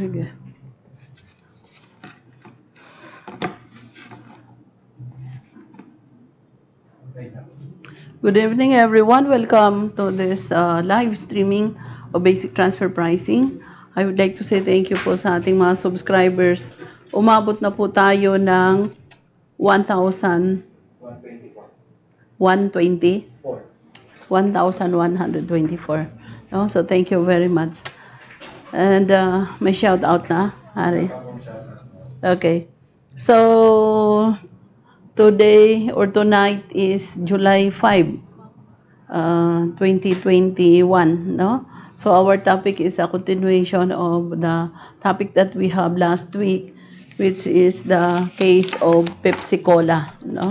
Okay. Good evening, everyone. Welcome to this live streaming of basic transfer pricing. I would like to say thank you po sa ating mga subscribers. Umabot na po tayo ng 1,120. 1,124. No? So, thank you very much. And may shout out na, Hari. Okay. So, today or tonight is July 5, 2021, no? So our topic is a continuation of the topic that we have last week, which is the case of Pepsico, no?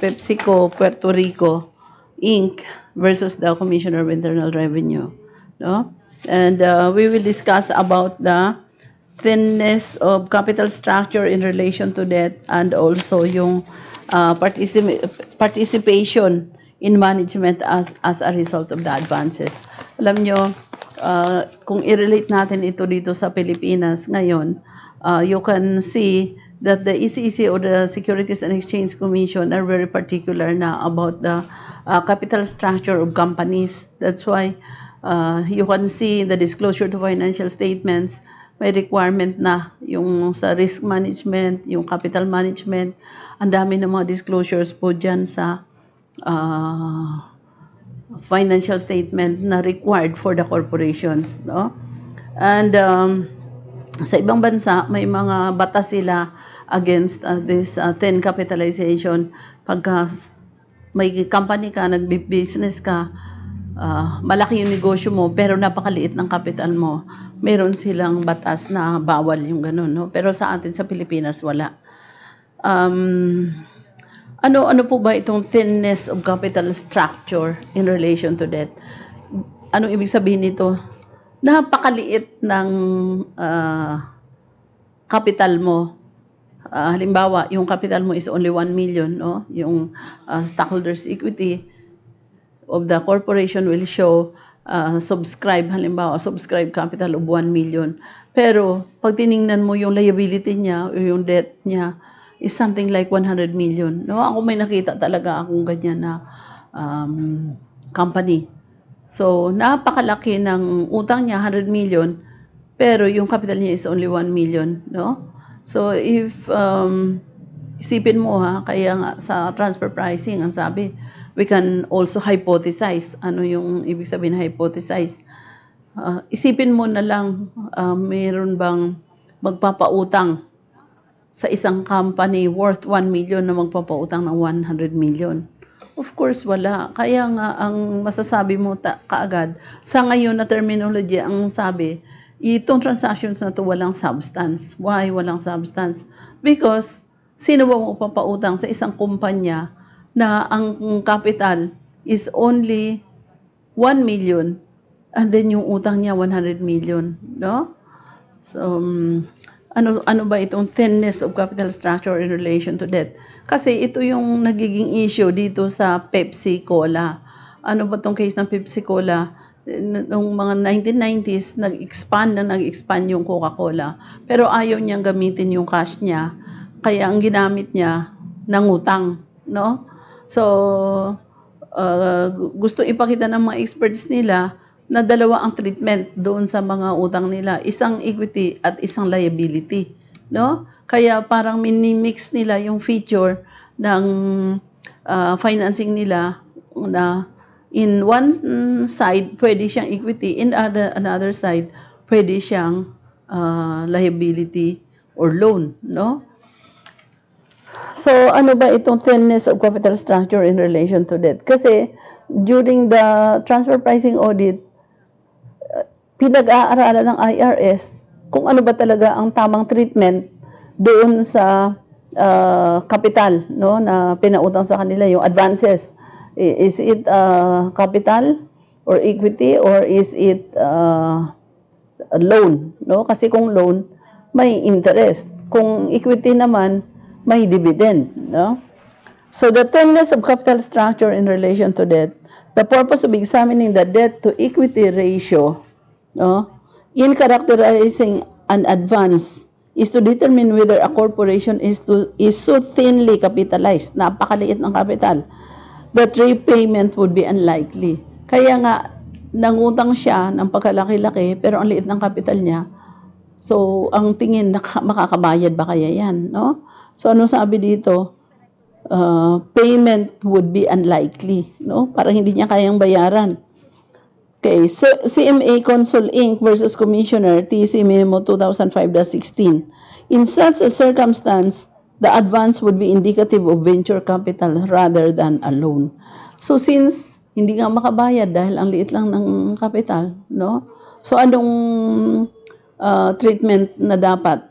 Pepsico, Puerto Rico, Inc. versus the Commissioner of Internal Revenue, no? And we will discuss about the thinness of capital structure in relation to debt and also yung participation in management as a result of the advances. Alam nyo, kung i-relate natin ito dito sa Pilipinas ngayon, you can see that the ECC or the Securities and Exchange Commission are very particular na about the capital structure of companies. That's why you can see the disclosure to financial statements, may requirement na yung sa risk management, yung capital management, ang dami ng mga disclosures po dyan sa financial statement na required for the corporations, no? And sa ibang bansa, may mga batas sila against this thin capitalization. Pagka may company ka, nag-business ka, malaki yung negosyo mo, pero napakaliit ng capital mo, meron silang batas na bawal yung ganun, no? Pero sa atin sa Pilipinas, wala. Ano po ba itong thinness of capital structure in relation to debt? Ano ibig sabihin nito? Napakaliit ng capital mo. Halimbawa, yung capital mo is only 1 million, no? Yung stockholders' equity of the corporation will show subscribe capital of 1 million. Pero, pag tiningnan mo yung liability niya o yung debt niya, is something like 100 million. No? Ako may nakita talaga akong ganyan na company. So, napakalaki ng utang niya, 100 million, pero yung capital niya is only 1 million. No? So, if isipin mo kaya nga sa transfer pricing, ang sabi, we can also hypothesize. Ano yung ibig sabihin hypothesize? Isipin mo na lang, mayroon bang magpapautang sa isang company worth 1 million na magpapautang ng 100 million? Of course, wala. Kaya nga, ang masasabi mo kaagad, sa ngayon na terminology, ang sabi, itong transactions na to walang substance. Why walang substance? Because, sino ba magpapautang sa isang kumpanya na ang capital is only 1 million and then yung utang niya 100 million, no? So, ano ba itong thinness of capital structure in relation to debt? Kasi ito yung nagiging issue dito sa Pepsico. Ano ba tong case ng Pepsico? Noong mga 1990s, nag-expand yung Coca-Cola. Pero ayaw niyang gamitin yung cash niya. Kaya ang ginamit niya, nangutang, no? So, gusto ipakita ng mga experts nila na dalawa ang treatment doon sa mga utang nila. Isang equity at isang liability, no? Kaya parang minimix nila yung feature ng financing nila na in one side, pwede siyang equity, in another side, pwede siyang liability or loan, no? So, ano ba itong thinness of capital structure in relation to debt? Kasi, during the transfer pricing audit, pinag-aaralan ng IRS kung ano ba talaga ang tamang treatment doon sa capital, no, na pinautang sa kanila, yung advances. Is it capital or equity or is it a loan, no? Kasi kung loan, may interest. Kung equity naman, may dividend, no? So the thinness of capital structure in relation to debt, the purpose of examining the debt to equity ratio, no, in characterizing an advance is to determine whether a corporation is so thinly capitalized, napakaliit ng capital, that repayment would be unlikely. Kaya nga, nangutang siya ng pagkalaki-laki, pero ang liit ng capital niya. So, ang tingin, makakabayad ba kaya yan? No? So, ano sabi dito? Payment would be unlikely. No? Parang hindi niya kayang bayaran. Okay, so CMA Consul Inc. versus Commissioner, TC Memo 2005-16. In such a circumstance, the advance would be indicative of venture capital rather than a loan. So since hindi nga makabayad dahil ang liit lang ng capital, no? So anong treatment na dapat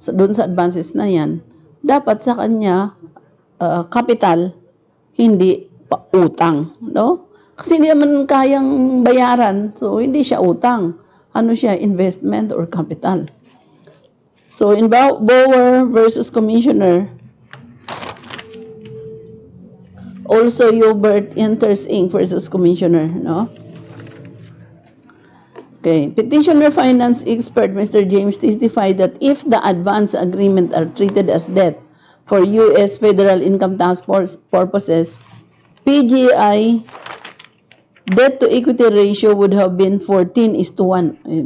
doon sa advances na yan? Dapat sa kanya capital, hindi pa utang, no? Kasi hindi naman kayang bayaran, so hindi siya utang. Ano siya, investment or capital. So in Bauer versus Commissioner, also Hubert Enters Inc. versus Commissioner, no? Okay, petitioner finance expert Mr. James testified that if the advance agreement are treated as debt for U.S. federal income tax purposes, PGI debt to equity ratio would have been 14:1.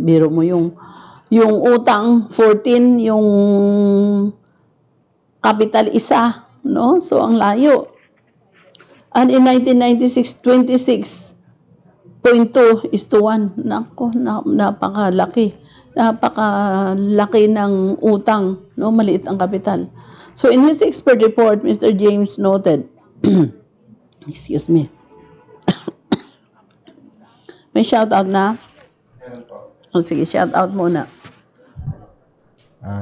Biro mo yung utang 14, yung capital isa, no? So ang layo. And in 1996, 26.2:1. Nako, napakalaki. Napakalaki ng utang, no? Maliit ang capital. So in his expert report, Mr. James noted, excuse me, may shoutout na? O sige, shoutout muna.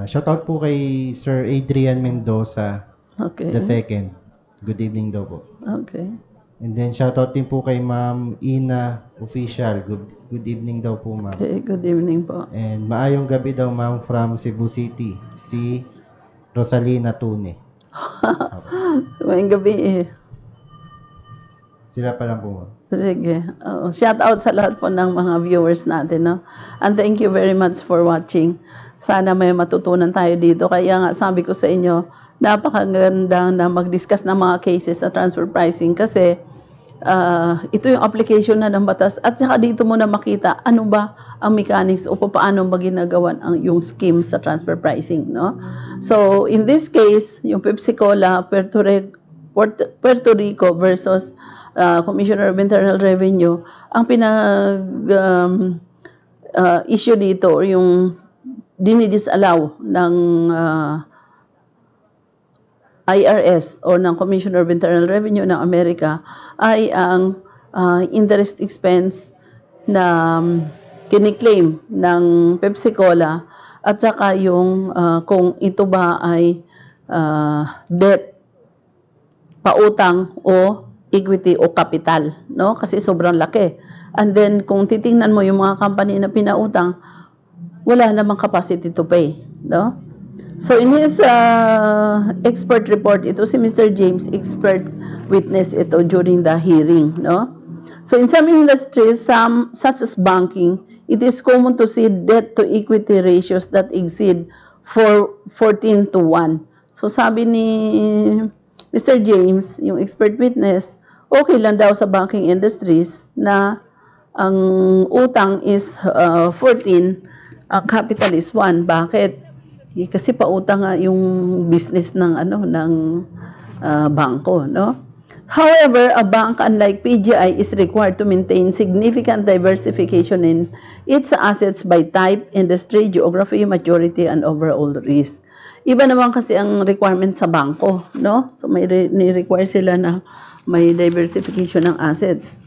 Shoutout po kay Sir Adrian Mendoza, Okay. the second. Good evening daw po. Okay. And then shoutout din po kay Ma'am Ina Official. Good evening daw po, ma'am. Okay, good evening po. And maayong gabi daw, ma'am, from Cebu City. Si Rosalina Tune. Ngayong gabi eh. Sila pa lang po, ma'am. Sige. Shout out sa lahat po ng mga viewers natin, no? And thank you very much for watching. Sana may matutunan tayo dito. Kaya nga sabi ko sa inyo, napakaganda na mag-discuss ng mga cases sa transfer pricing kasi ito yung application na ng batas at saka dito mo na makita ano ba ang mechanics o paano ba ginagawa yung scheme sa transfer pricing, no? So, in this case, yung Pepsico, Puerto Rico versus Commissioner of Internal Revenue, ang issue dito or yung dinidisallow ng IRS o ng Commissioner of Internal Revenue ng Amerika ay ang interest expense na kiniklaim ng Pepsi-Cola at saka yung kung ito ba ay debt, pautang o equity o capital, no? Kasi sobrang laki. And then kung titingnan mo yung mga company na pinautang, wala namang capacity to pay, no? So in his expert report, ito si Mr. James, expert witness ito during the hearing, no? So in some industries, such as banking, it is common to see debt to equity ratios that exceed 14:1. So sabi ni Mr. James, yung expert witness, okay lang daw sa banking industries na ang utang is 14, capital is 1. Bakit? Kasi pautang nga yung business ng bangko, no? However, a bank unlike PGI is required to maintain significant diversification in its assets by type, industry, geography, maturity, and overall risk. Iba naman kasi ang requirement sa bangko, no? So may ni-require sila na may diversification ng assets.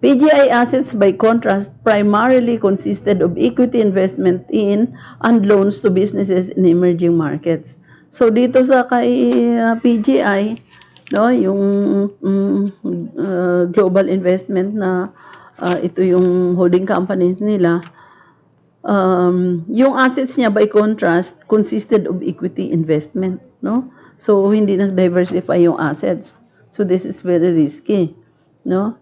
PGI assets, by contrast, primarily consisted of equity investment in and loans to businesses in emerging markets. So dito sa kay PGI, no, yung global investment na ito yung holding companies nila, yung assets niya by contrast consisted of equity investment, no? So hindi nag-diversify yung assets. So this is very risky, no?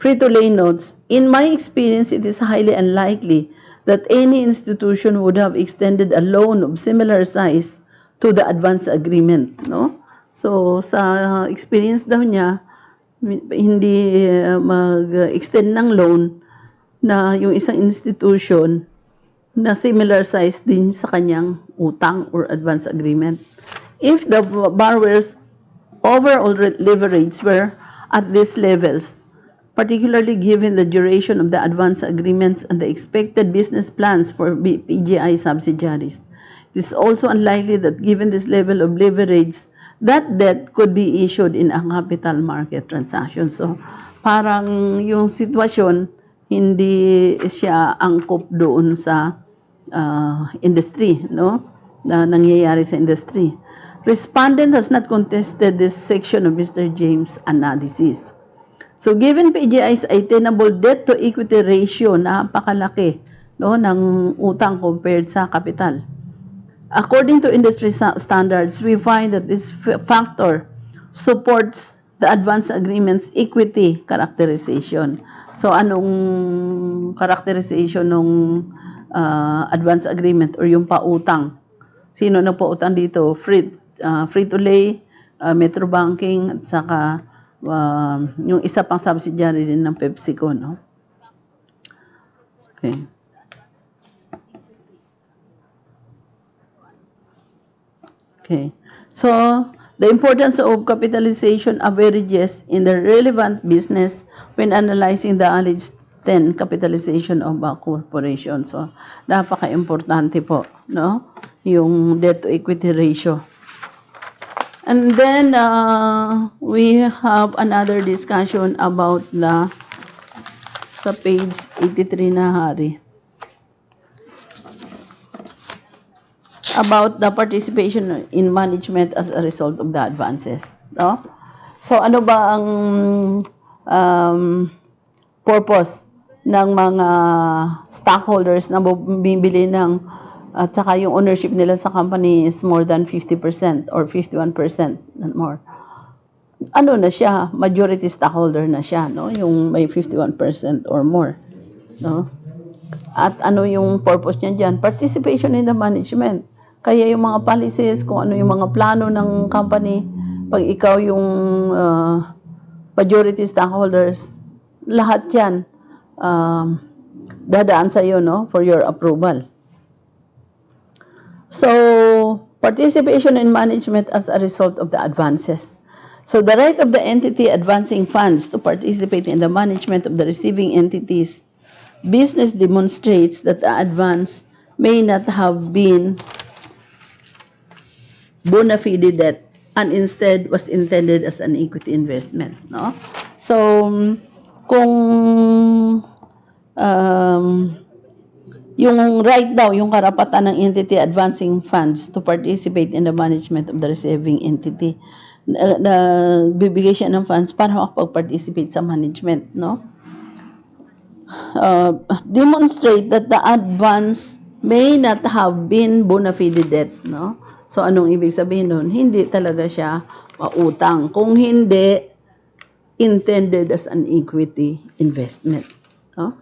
Frito-Lay notes, in my experience, it is highly unlikely that any institution would have extended a loan of similar size to the advance agreement, no? So, sa experience daw niya, hindi mag-extend ng loan na yung isang institution na similar size din sa kanyang utang or advance agreement. If the borrower's overall leverage were at these levels, particularly given the duration of the advance agreements and the expected business plans for PGI subsidiaries. It is also unlikely that given this level of leverage, that debt could be issued in a capital market transaction. So, parang yung sitwasyon, hindi siya angkop doon sa industry, no? Na nangyayari sa industry. Respondent has not contested this section of Mr. James' analysis. So given PGI's attainable debt to equity ratio, napakalaki, no, ng utang compared sa capital. According to industry standards, we find that this factor supports the advance agreement's equity characterization. So anong characterization ng advance agreement or yung pautang? Sino na pautang dito? Frito-Lay, Metro Banking, at saka yung isa pang subsidiary din ng Pepsico, no? Okay. Okay. So, the importance of capitalization averages in the relevant business when analyzing the alleged 10 capitalization of a corporation. So, napaka-importante po, no? Yung debt to equity ratio. And then, we have another discussion about sa page 83 na hari. About the participation in management as a result of the advances. No? So, ano ba ang purpose ng mga stockholders na bumibili ng at saka yung ownership nila sa company is more than 50% or 51% and more. Ano na siya? Majority stockholder na siya, no? Yung may 51% or more, no? At ano yung purpose niya diyan? Participation in the management. Kaya yung mga policies, kung ano yung mga plano ng company, pag ikaw yung majority stockholders, lahat yan dadaan sa iyo, no? For your approval. So, participation in management as a result of the advances. So, the right of the entity advancing funds to participate in the management of the receiving entity's business demonstrates that the advance may not have been bona fide debt and instead was intended as an equity investment, no? So, kung yung right daw, yung karapatan ng entity advancing funds to participate in the management of the receiving entity, bibigay siya ng funds para makapag-participate sa management, no? Demonstrate that the advance may not have been bona fide debt, no? So, anong ibig sabihin nun? Hindi talaga siya pautang. Kung hindi, intended as an equity investment, no?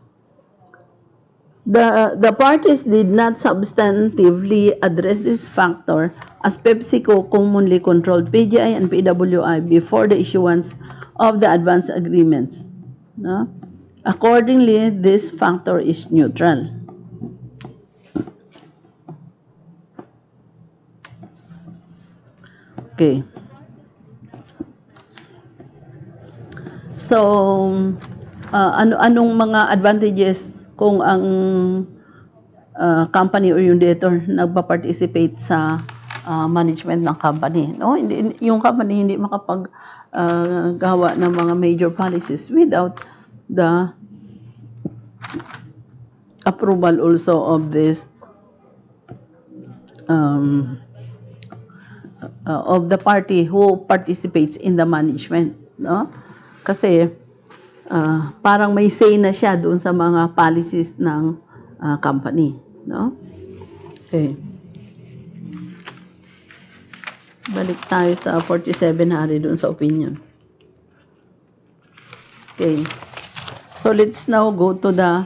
The parties did not substantively address this factor as Pepsico commonly controlled PGI and PWI before the issuance of the advance agreements. No? Accordingly, this factor is neutral. Okay. So, anong mga advantages kung ang company or yung debtor nagpa-participate sa management ng company, no? Hindi, yung company hindi makapag gawa ng mga major policies without the approval also of this of the party who participates in the management, no? Kasi parang may say na siya doon sa mga policies ng company, no? Okay. Balik tayo sa 47 hari doon sa opinion. Okay. So let's now go to the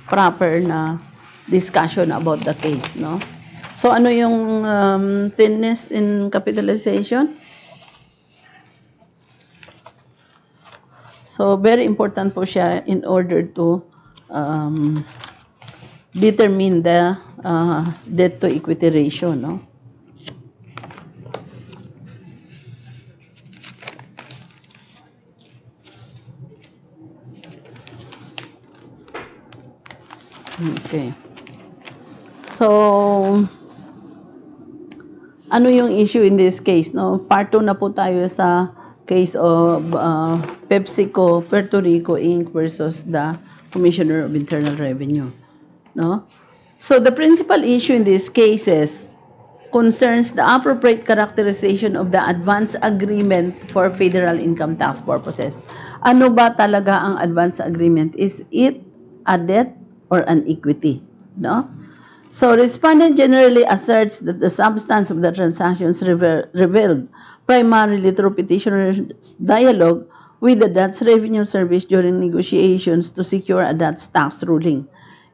proper na discussion about the case, no? So ano yung thinness in capitalization? So very important po siya in order to um, determine the debt to equity ratio, no? Okay. So, ano yung issue in this case, no? Part 2 na po tayo sa case of Pepsico, Puerto Rico Inc. versus the Commissioner of Internal Revenue, no? So, the principal issue in these cases concerns the appropriate characterization of the advance agreement for federal income tax purposes. Ano ba talaga ang advance agreement? Is it a debt or an equity? No? So, respondent generally asserts that the substance of the transactions revealed primarily through petitioner's dialogue with the Dutch Revenue Service during negotiations to secure a Dutch tax ruling.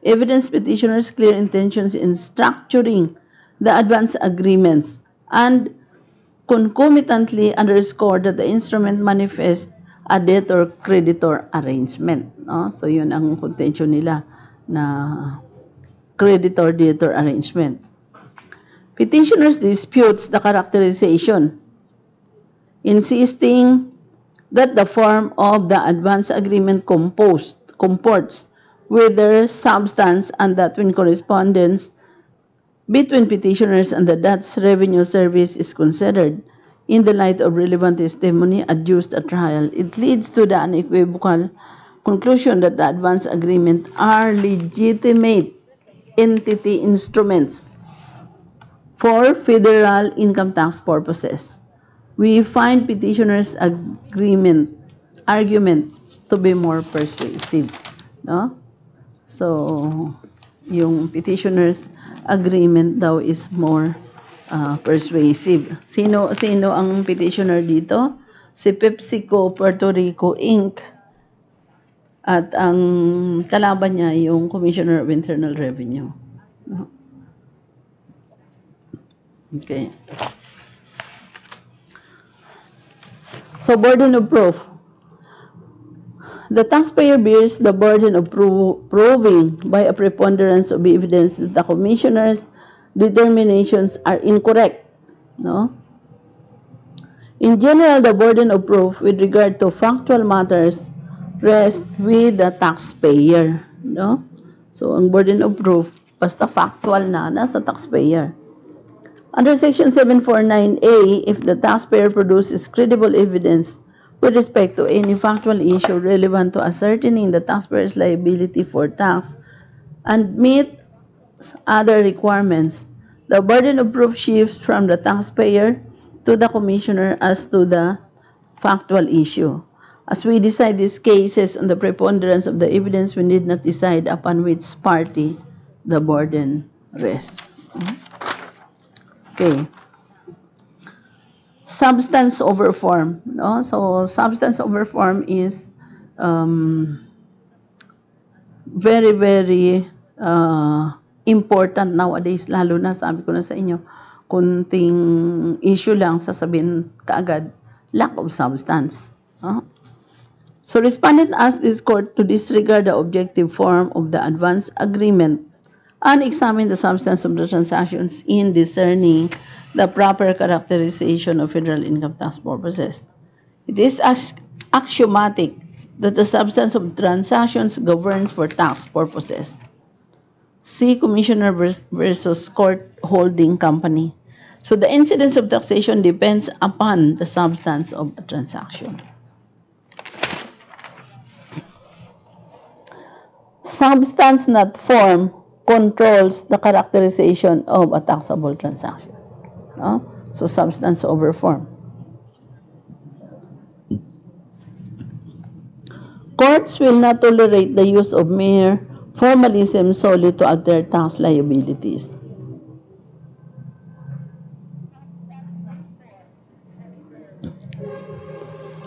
Evidence petitioner's clear intentions in structuring the advance agreements and concomitantly underscored that the instrument manifests a debtor-creditor arrangement. No? So, yun ang contention nila na creditor-debtor arrangement. Petitioners disputes the characterization, insisting that the form of the advance agreement comports with their substance and that when correspondence between petitioners and the Dutch Revenue Service is considered in the light of relevant testimony adduced at trial, it leads to the unequivocal conclusion that the advance agreement are legitimate entity instruments for federal income tax purposes. We find petitioners' argument to be more persuasive. No? So, yung petitioner's agreement daw is more persuasive. Sino ang petitioner dito? Si Pepsico, Puerto Rico Inc. At ang kalaban niya yung Commissioner of Internal Revenue. Okay. So, burden of proof. The taxpayer bears the burden of proving by a preponderance of evidence that the commissioner's determinations are incorrect. No? In general, the burden of proof with regard to factual matters rests with the taxpayer. No? So, ang burden of proof, basta factual na, nasa taxpayer. Under Section 749A, if the taxpayer produces credible evidence with respect to any factual issue relevant to ascertaining the taxpayer's liability for tax and meet other requirements, the burden of proof shifts from the taxpayer to the commissioner as to the factual issue. As we decide these cases on the preponderance of the evidence, we need not decide upon which party the burden rests. Okay. Substance over form, no? So substance over form is very important nowadays, lalo na sabi ko na sa inyo, kunting issue lang sasabihin kaagad, lack of substance. No? So respondent asked this court to disregard the objective form of the advance agreement and examine the substance of the transactions in discerning the proper characterization of federal income tax purposes. It is axiomatic that the substance of transactions governs for tax purposes. See Commissioner versus Court Holding Company. So the incidence of taxation depends upon the substance of a transaction. Substance, not form, controls the characterization of a taxable transaction. No? So substance over form. Courts will not tolerate the use of mere formalism solely to alter tax liabilities.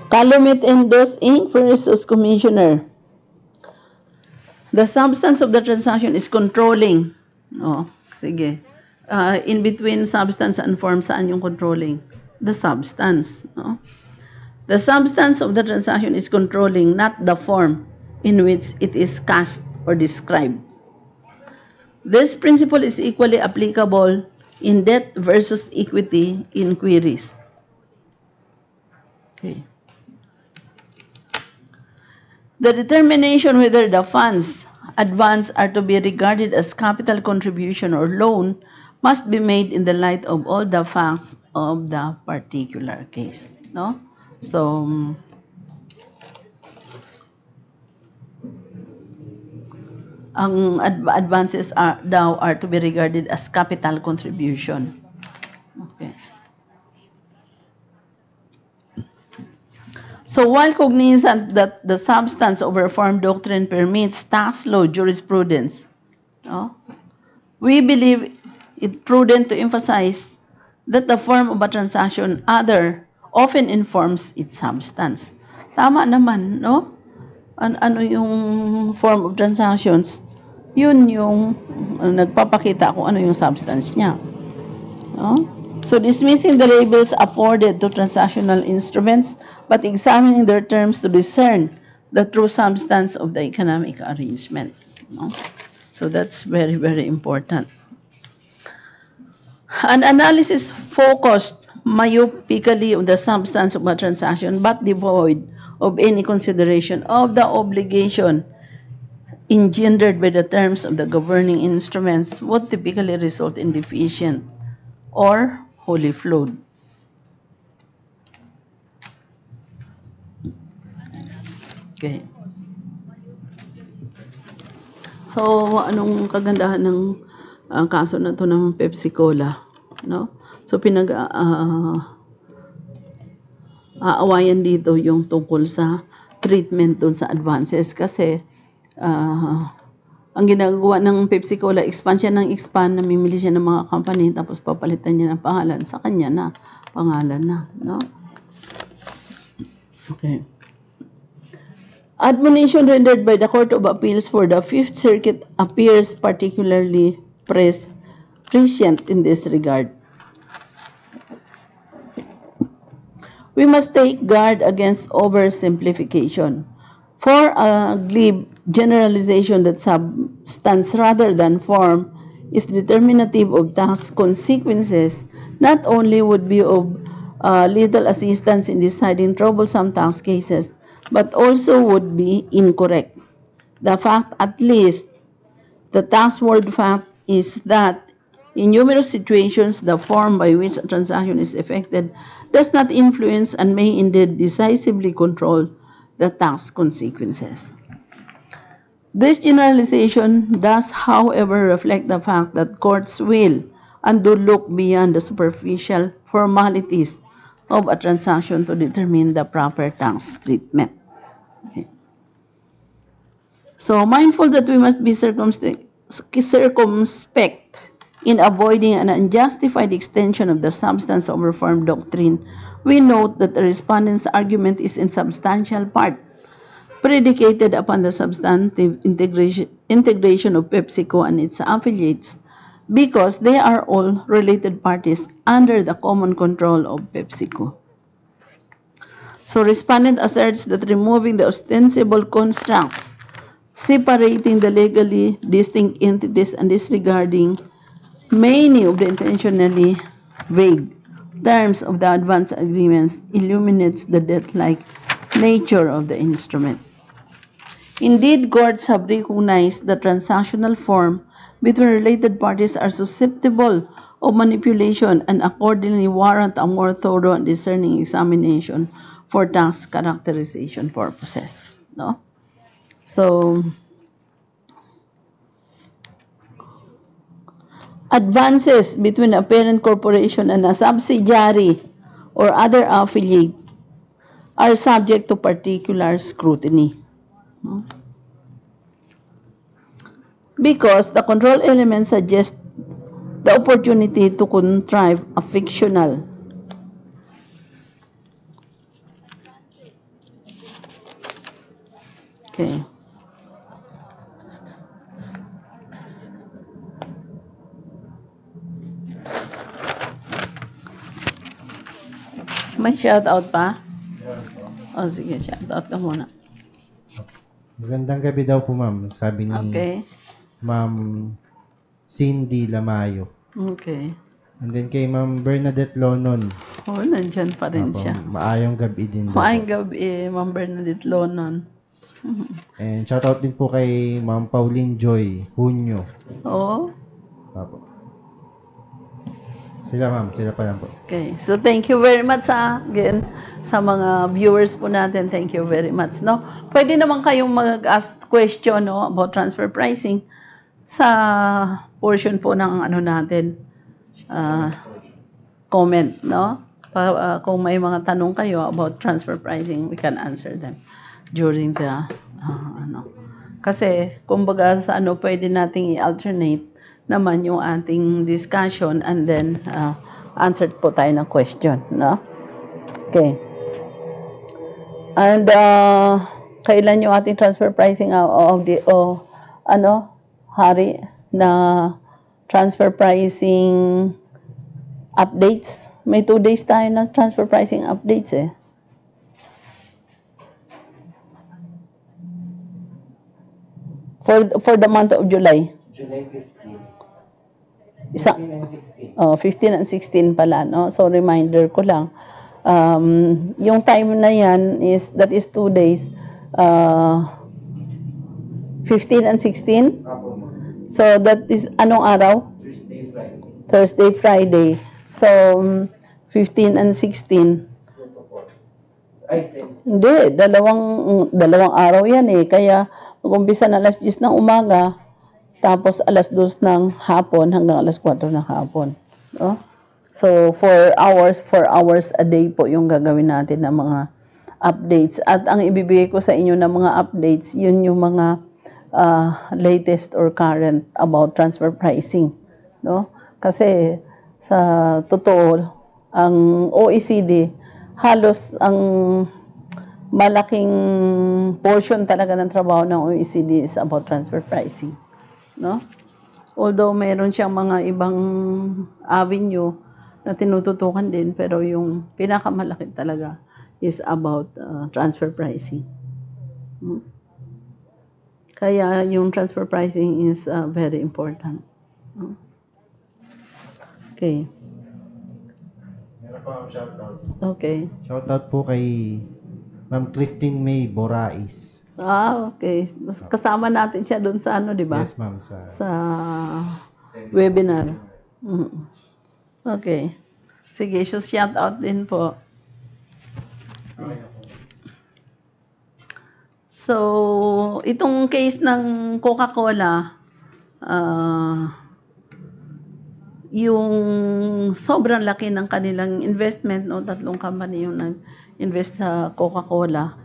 Calumet Endos Inc. versus Commissioner. The substance of the transaction is controlling. Oh, sige. In between substance and form, saan yung controlling? The substance. No? The substance of the transaction is controlling, not the form in which it is cast or described. This principle is equally applicable in debt versus equity inquiries. Okay. The determination whether the funds advanced are to be regarded as capital contribution or loan must be made in the light of all the facts of the particular case. No? So, ang advances are to be regarded as capital contribution. Okay. So while cognizant that the substance of reform doctrine permits tax law jurisprudence, no, we believe it prudent to emphasize that the form of a transaction often informs its substance. Tama naman, no? Ano yung form of transactions? Yun yung nagpapakita kung ano yung substance niya. No? So dismissing the labels afforded to transactional instruments, but examining their terms to discern the true substance of the economic arrangement. No? So that's very, very important. An analysis focused myopically on the substance of a transaction, but devoid of any consideration of the obligation engendered by the terms of the governing instruments would typically result in deficient or wholly flawed. Okay. So, anong kagandahan ng kaso na to ng Pepsico, no? So, aawayan dito yung tungkol sa treatment dun sa advances kasi ang ginagawa ng Pepsico, expand siya ng expand, namimili siya ng mga company tapos papalitan niya ng pangalan sa kanya na pangalan na, no? Okay. Admonition rendered by the Court of Appeals for the Fifth Circuit appears particularly prescient in this regard. We must take guard against oversimplification. For a glib generalization that substance rather than form is determinative of tax consequences, not only would be of little assistance in deciding troublesome tax cases, but also would be incorrect. The fact, at least, the tax word fact is that in numerous situations, the form by which a transaction is effected does not influence and may indeed decisively control the tax consequences. This generalization does, however, reflect the fact that courts will and do look beyond the superficial formalities of a transaction to determine the proper tax treatment. Okay. So, mindful that we must be circumspect in avoiding an unjustified extension of the substance of reform doctrine, we note that the respondent's argument is in substantial part predicated upon the substantive integration of Pepsico and its affiliates because they are all related parties under the common control of Pepsico. So respondent asserts that removing the ostensible constructs, separating the legally distinct entities and disregarding many of the intentionally vague terms of the advance agreements illuminates the debt-like nature of the instrument. Indeed, courts have recognized that transactional form between related parties are susceptible of manipulation and accordingly warrant a more thorough and discerning examination for tax characterization purposes. No? So, advances between a parent corporation and a subsidiary or other affiliate are subject to particular scrutiny. Because the control element suggests the opportunity to contrive a fictional Okay. May shoutout pa? O sige, shoutout ka muna. Magandang gabi daw po, ma'am. Sabi ni Okay. Ma'am Cindy Lamayo. Okay. And then kay Ma'am Bernadette Lonon. Oh, nandyan pa rin Apo, siya. maayong gabi din daw Maayong po. gabi, Ma'am Bernadette Lonon. And shoutout din po kay Ma'am Pauline Joy Hunyo. Oo. Apo. Sila, ma'am. Sila pa lang po. Okay. So, thank you very much again sa mga viewers po natin. Thank you very much, no? Pwede naman kayong mag-ask question, no, about transfer pricing sa portion po ng ano natin, comment, no? Kung may mga tanong kayo about transfer pricing, we can answer them during the, ano. Kasi, kumbaga sa ano, pwede nating i-alternate naman yung ating discussion and then answered po tayo ng question, no? Okay. And kailan yung ating transfer pricing Hari, na transfer pricing updates? May 2 days tayo ng transfer pricing updates eh. For the month of July. July 15. Isa, 15 and 16 pala, no? So, reminder ko lang. Yung time na yan that is 2 days. 15 and 16? So, that is, anong araw? Thursday, Friday. Thursday, Friday. So, 15 and 16. Ay, 10. Hindi, dalawang araw yan eh. Kaya, mag-umpisa na alas 10 ng umaga, tapos alas 2 ng hapon hanggang alas 4 ng hapon. No? So, 4 hours a day po yung gagawin natin ng mga updates. At ang ibibigay ko sa inyo ng mga updates, yun yung mga latest or current about transfer pricing. No? Kasi, sa totoo, ang OECD, halos ang malaking portion talaga ng trabaho ng OECD is about transfer pricing. No? Although meron siyang mga ibang avenue na tinututukan din, pero yung pinakamalaki talaga is about transfer pricing. Kaya yung transfer pricing is very important. Okay. Meron pa akong shoutout. Okay. Shoutout po kay Ma'am Christine May Borais. Okay. Kasama natin siya doon sa ano, di ba? Yes, ma'am. Sa webinar. Okay. Sige, so shout out din po. So, itong case ng Coca-Cola, yung sobrang laki ng kanilang investment, no? 3 company yung nag-invest sa Coca-Cola.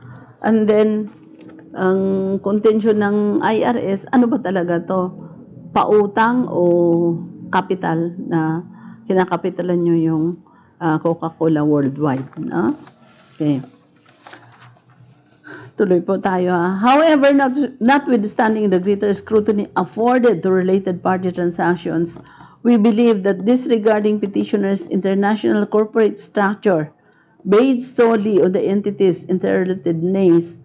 And then, ang contention ng IRS, ano ba talaga to? Pautang o capital na kinakapitalan nyo yung Coca-Cola worldwide. No? Okay. Tuloy po tayo. However, notwithstanding the greater scrutiny afforded to related party transactions, we believe that disregarding petitioners' international corporate structure based solely on the entities interrelated names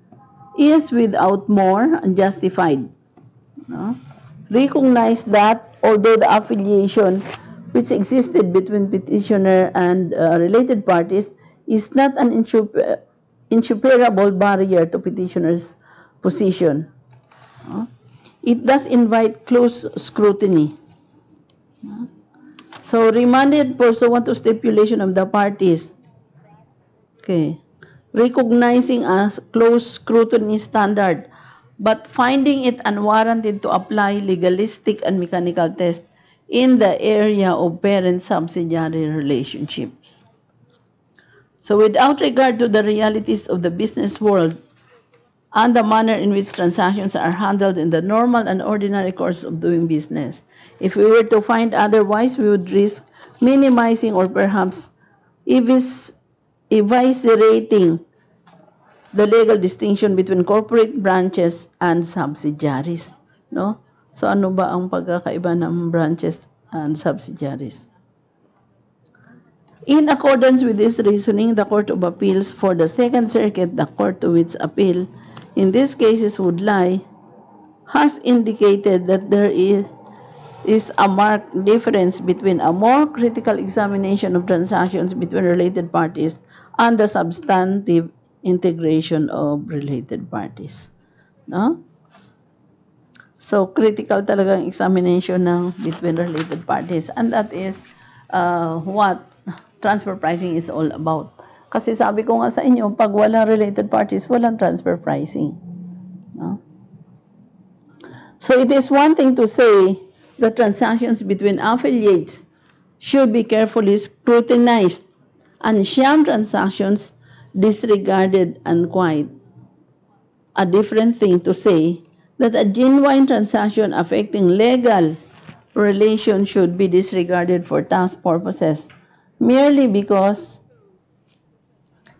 is without more unjustified. No? Recognize that although the affiliation which existed between petitioner and related parties is not an insuperable barrier to petitioner's position, it does invite close scrutiny. So, remanded pursuant to stipulation of the parties. Okay. Recognizing as close scrutiny standard, but finding it unwarranted to apply legalistic and mechanical tests in the area of parent-subsidiary relationships. So without regard to the realities of the business world and the manner in which transactions are handled in the normal and ordinary course of doing business, if we were to find otherwise, we would risk minimizing or perhaps eviscerating the legal distinction between corporate branches and subsidiaries, no? So ano ba ang pagkakaiba ng branches and subsidiaries? In accordance with this reasoning, the Court of Appeals for the Second Circuit, the court to which appeal in these cases would lie, has indicated that there is a marked difference between a more critical examination of transactions between related parties and the substantive integration of related parties. No? So, critical talagang examination ng between related parties. And that is what transfer pricing is all about. Kasi sabi ko nga sa inyo, pag walang related parties, walang transfer pricing. No? So, it is one thing to say that transactions between affiliates should be carefully scrutinized and sham transactions disregarded and quite a different thing to say that a genuine transaction affecting legal relations should be disregarded for tax purposes merely because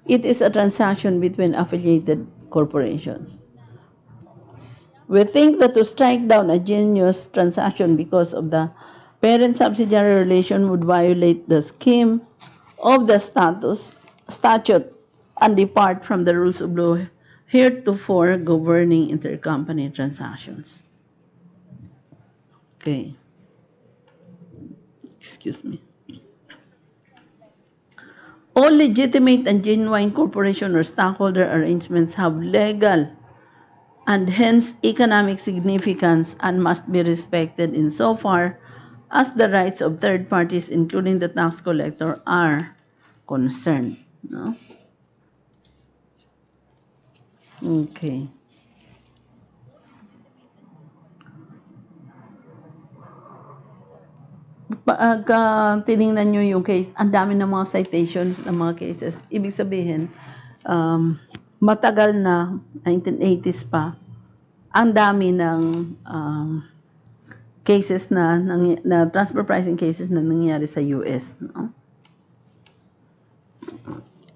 it is a transaction between affiliated corporations. We think that to strike down a genuine transaction because of the parent-subsidiary relation would violate the scheme of the statute and depart from the rules of law heretofore governing intercompany transactions. Okay. Excuse me. All legitimate and genuine corporation or stockholder arrangements have legal and hence economic significance and must be respected insofar as the rights of third parties, including the tax collector, are concerned. No? Okay. Pag tiningnan nyo yung case, ang dami ng mga citations ng mga cases. Ibig sabihin, matagal na, 1980s pa, ang dami ng cases na transfer pricing cases na nangyayari sa US. No?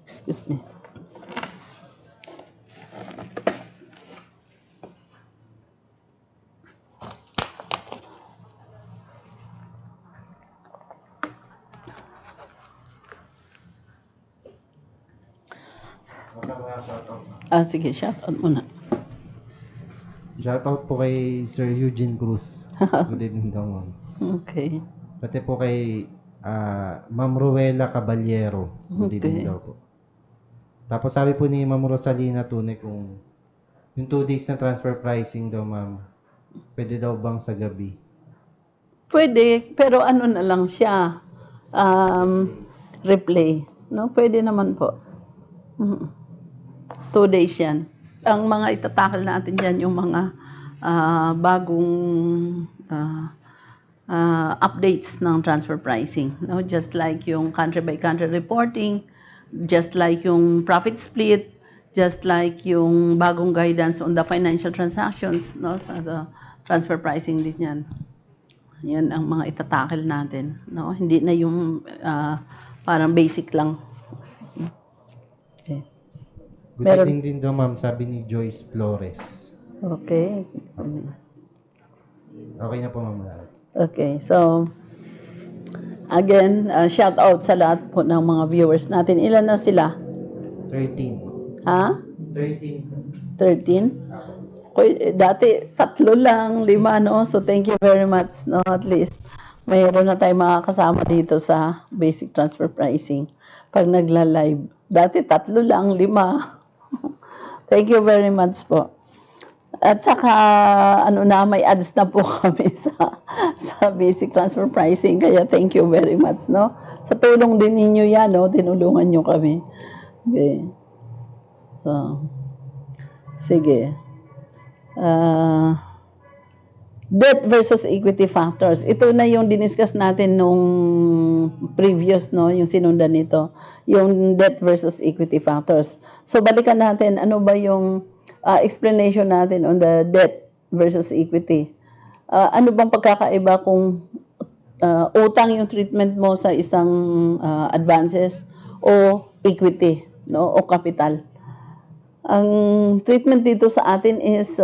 Excuse me. Sige, shout out muna. Shoutout po kay Sir Eugene Cruz. Good evening daw, ma'am. Okay. Pati po kay Ma'am Ruela Caballero. Good evening daw po. Tapos sabi po ni Ma'am Rosalina Tune kung yung 2 days na transfer pricing daw, ma'am, pwede daw bang sa gabi? Pwede, pero ano na lang siya, replay. No? Pwede naman po. 2 days yan. Ang mga itatakal natin dyan, yung mga bagong updates ng transfer pricing. No? Just like yung country-by-country reporting, just like yung profit split, just like yung bagong guidance on the financial transactions, no? Sa transfer pricing din yan. Yan ang mga itatakal natin. No? Hindi na yung parang basic lang. Okay. Good evening din daw, ma'am, sabi ni Joyce Flores. Okay. Okay na po, ma'am. Okay, so again, shout out sa lahat po ng mga viewers natin. Ilan na sila? 13. Ha? 13. 13? Okay, dati 3 lang, 5, no? So thank you very much, no? At least mayroon na tayong makakasama dito sa basic transfer pricing pag nagla-live. Dati 3 lang, 5. Thank you very much po. At saka, may ads na po kami sa basic transfer pricing. Kaya thank you very much, no? Sa tulong din ninyo yan, no? Tinulungan nyo kami. Okay. So, sige. Debt versus equity factors. Ito na yung diniscuss natin nung previous, no? Yung sinundan nito. Yung debt versus equity factors. So, balikan natin, ano ba yung explanation natin on the debt versus equity. Ano bang pagkakaiba kung utang yung treatment mo sa isang advances o equity, no, o capital? Ang treatment dito sa atin is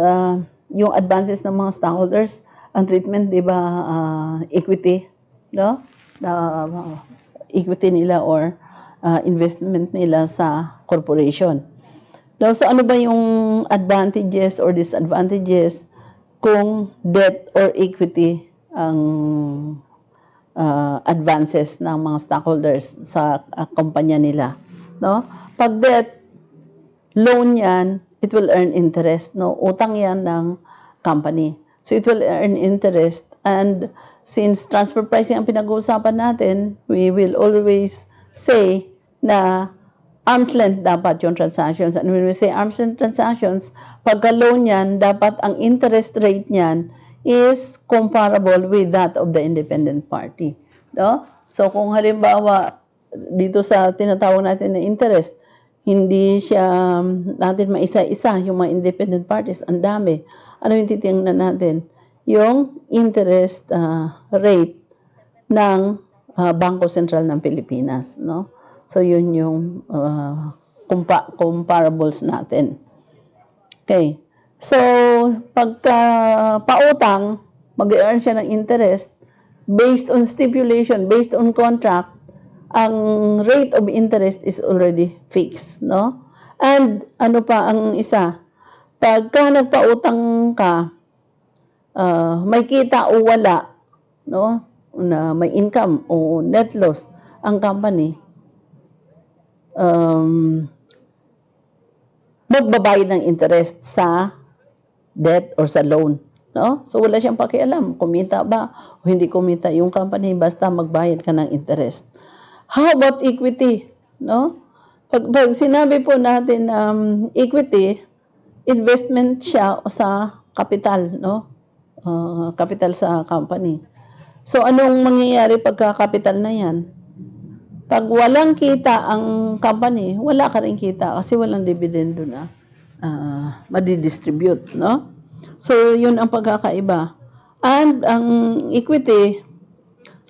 yung advances ng mga stockholders. Ang treatment, di ba, equity, no? Equity nila or investment nila sa corporation. No? So ano ba yung advantages or disadvantages kung debt or equity ang advances ng mga stockholders sa kumpanya nila, no? Pag debt, loan yan, it will earn interest, no? Utang yan ng company. So it will earn interest, and since transfer pricing ang pinag-uusapan natin, we will always say na arm's length dapat yung transactions. And when we say arm's length transactions, pagka loan yan, dapat ang interest rate niyan is comparable with that of the independent party. No? So kung halimbawa, dito sa tinatawag natin na interest, hindi siya natin maisa-isa yung mga independent parties, ang dami. Ano yung titingnan natin? Yung interest rate ng Bangko Sentral ng Pilipinas, no? So yun yung comparables natin. Okay. So pagka pautang, mag-earn siya ng interest based on stipulation, based on contract, ang rate of interest is already fixed, no? And ano pa ang isa? Pagka nagpautang ka, may kita o wala, no? Na may income o net loss ang company, magbabayad ng interest sa debt or sa loan, no? So wala siyang pakialam kumita ba o hindi kumita yung company, basta magbayad ka ng interest. How about equity, no? Pag sinabi po natin equity, investment siya sa capital, no? Capital sa company. So anong mangyayari pagka capital na yan? Pag walang kita ang company, wala ka rin kita kasi walang dividendo na madidistribute, no? So yun ang pagkakaiba. And ang equity,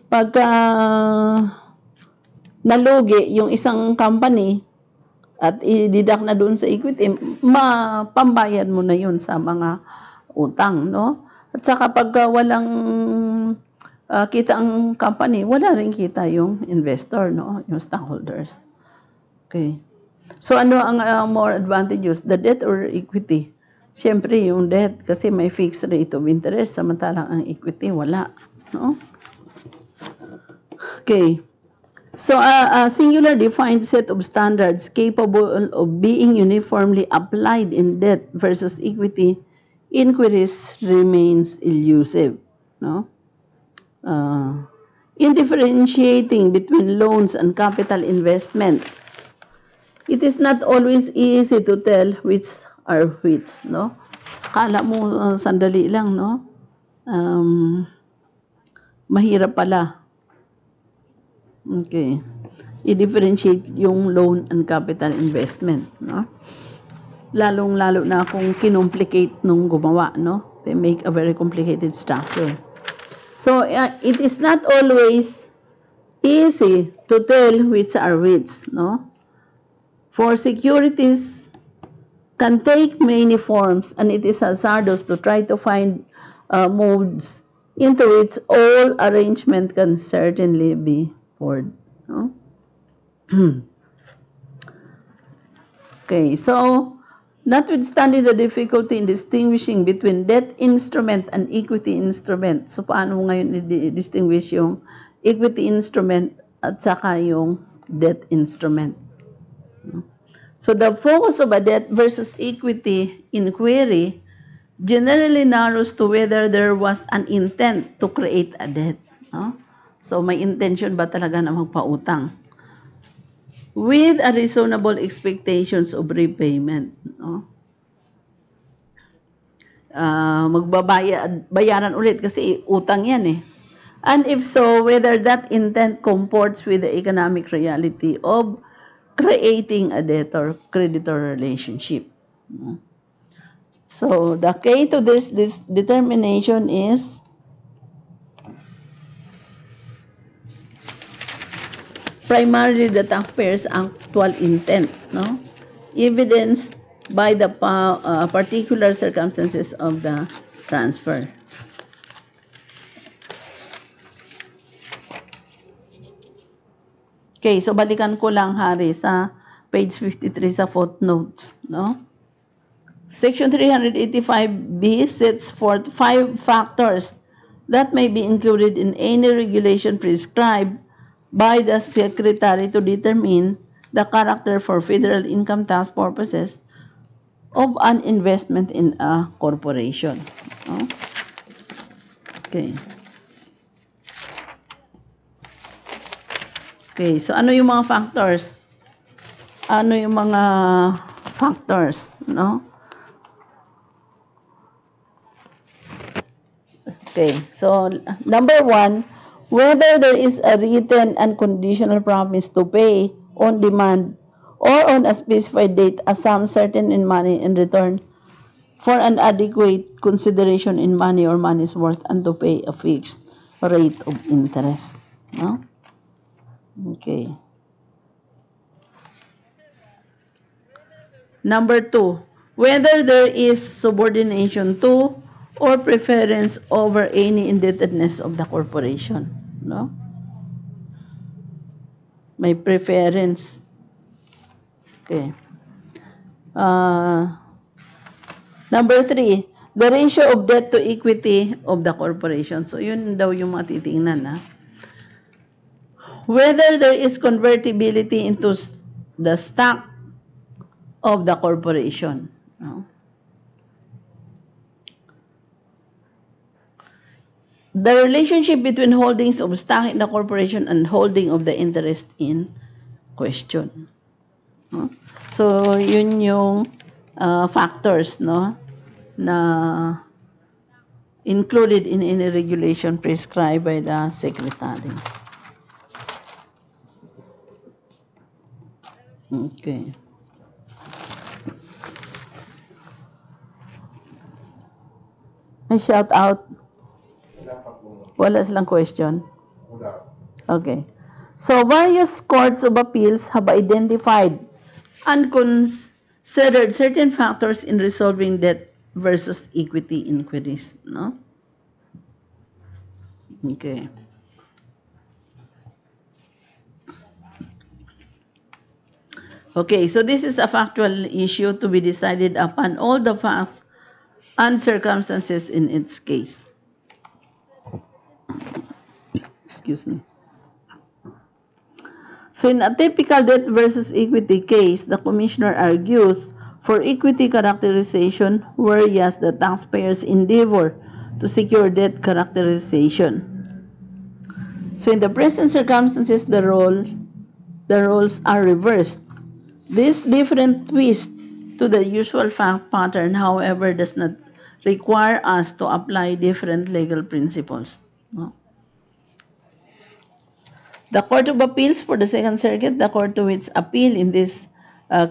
pagka nalugi yung isang company at i-deduct na doon sa equity, mapambayad mo na yun sa mga utang, no? At saka pagka walang kita ang company, wala rin kita yung investor, no? Yung stockholders. Okay. So ano ang more advantageous? The debt or equity? Siyempre yung debt kasi may fixed rate of interest, samantalang ang equity wala, no? Okay. So a singular defined set of standards capable of being uniformly applied in debt versus equity inquiries remains elusive, no? In differentiating between loans and capital investment, it is not always easy to tell which are which, no? Kala mo sandali lang, no? Mahirap pala. Okay. I-differentiate yung loan and capital investment, no? Lalong-lalo na kung kinomplicate nung gumawa, no? They make a very complicated structure. So, it is not always easy to tell which are which, no? For securities can take many forms, and it is hazardous to try to find modes into which all arrangement can certainly be poured, no? Okay, so notwithstanding the difficulty in distinguishing between debt instrument and equity instrument, so paano ngayon i-distinguish yung equity instrument at saka yung debt instrument? So the focus of a debt versus equity inquiry generally narrows to whether there was an intent to create a debt, no? So may intention ba talaga na magpautang with a reasonable expectations of repayment, no? Bayaran ulit kasi utang yan eh. And if so, whether that intent comports with the economic reality of creating a debtor-creditor relationship. So the key to this determination is primarily the taxpayer's actual intent, no? Evidence by the particular circumstances of the transfer. Okay, so balikan ko lang, Hari, sa page 53 sa footnotes, no? Section 385B sets forth 5 factors that may be included in any regulation prescribed by the Secretary to determine the character for federal income tax purposes of an investment in a corporation. No? Okay. Okay, so ano yung mga factors? Ano yung mga factors, no? Okay, so number 1, whether there is a written and conditional promise to pay on demand or on a specified date a sum certain in money in return for an adequate consideration in money or money's worth and to pay a fixed rate of interest. No? Okay. Number 2, whether there is subordination to or preference over any indebtedness of the corporation. No? May preference. Okay. Number 3, the ratio of debt to equity of the corporation. So, yun daw yung matitingnan, ha? Whether there is convertibility into the stock of the corporation. No? The relationship between holdings of stock in the corporation and holding of the interest in question. No? So, yun yung factors, no, na included in any regulation prescribed by the Secretary. Okay. May shout out? Wala silang question? Okay. So, various courts of appeals have identified and considered certain factors in resolving debt versus equity inquiries. No? Okay. Okay, so this is a factual issue to be decided upon all the facts and circumstances in its case. Excuse me. So in a typical debt versus equity case, the commissioner argues for equity characterization, whereas the taxpayers endeavor to secure debt characterization. So in the present circumstances, the roles are reversed. This different twist to the usual fact pattern, however, does not require us to apply different legal principles. No? The Court of Appeals for the Second Circuit, the court to which appeal in these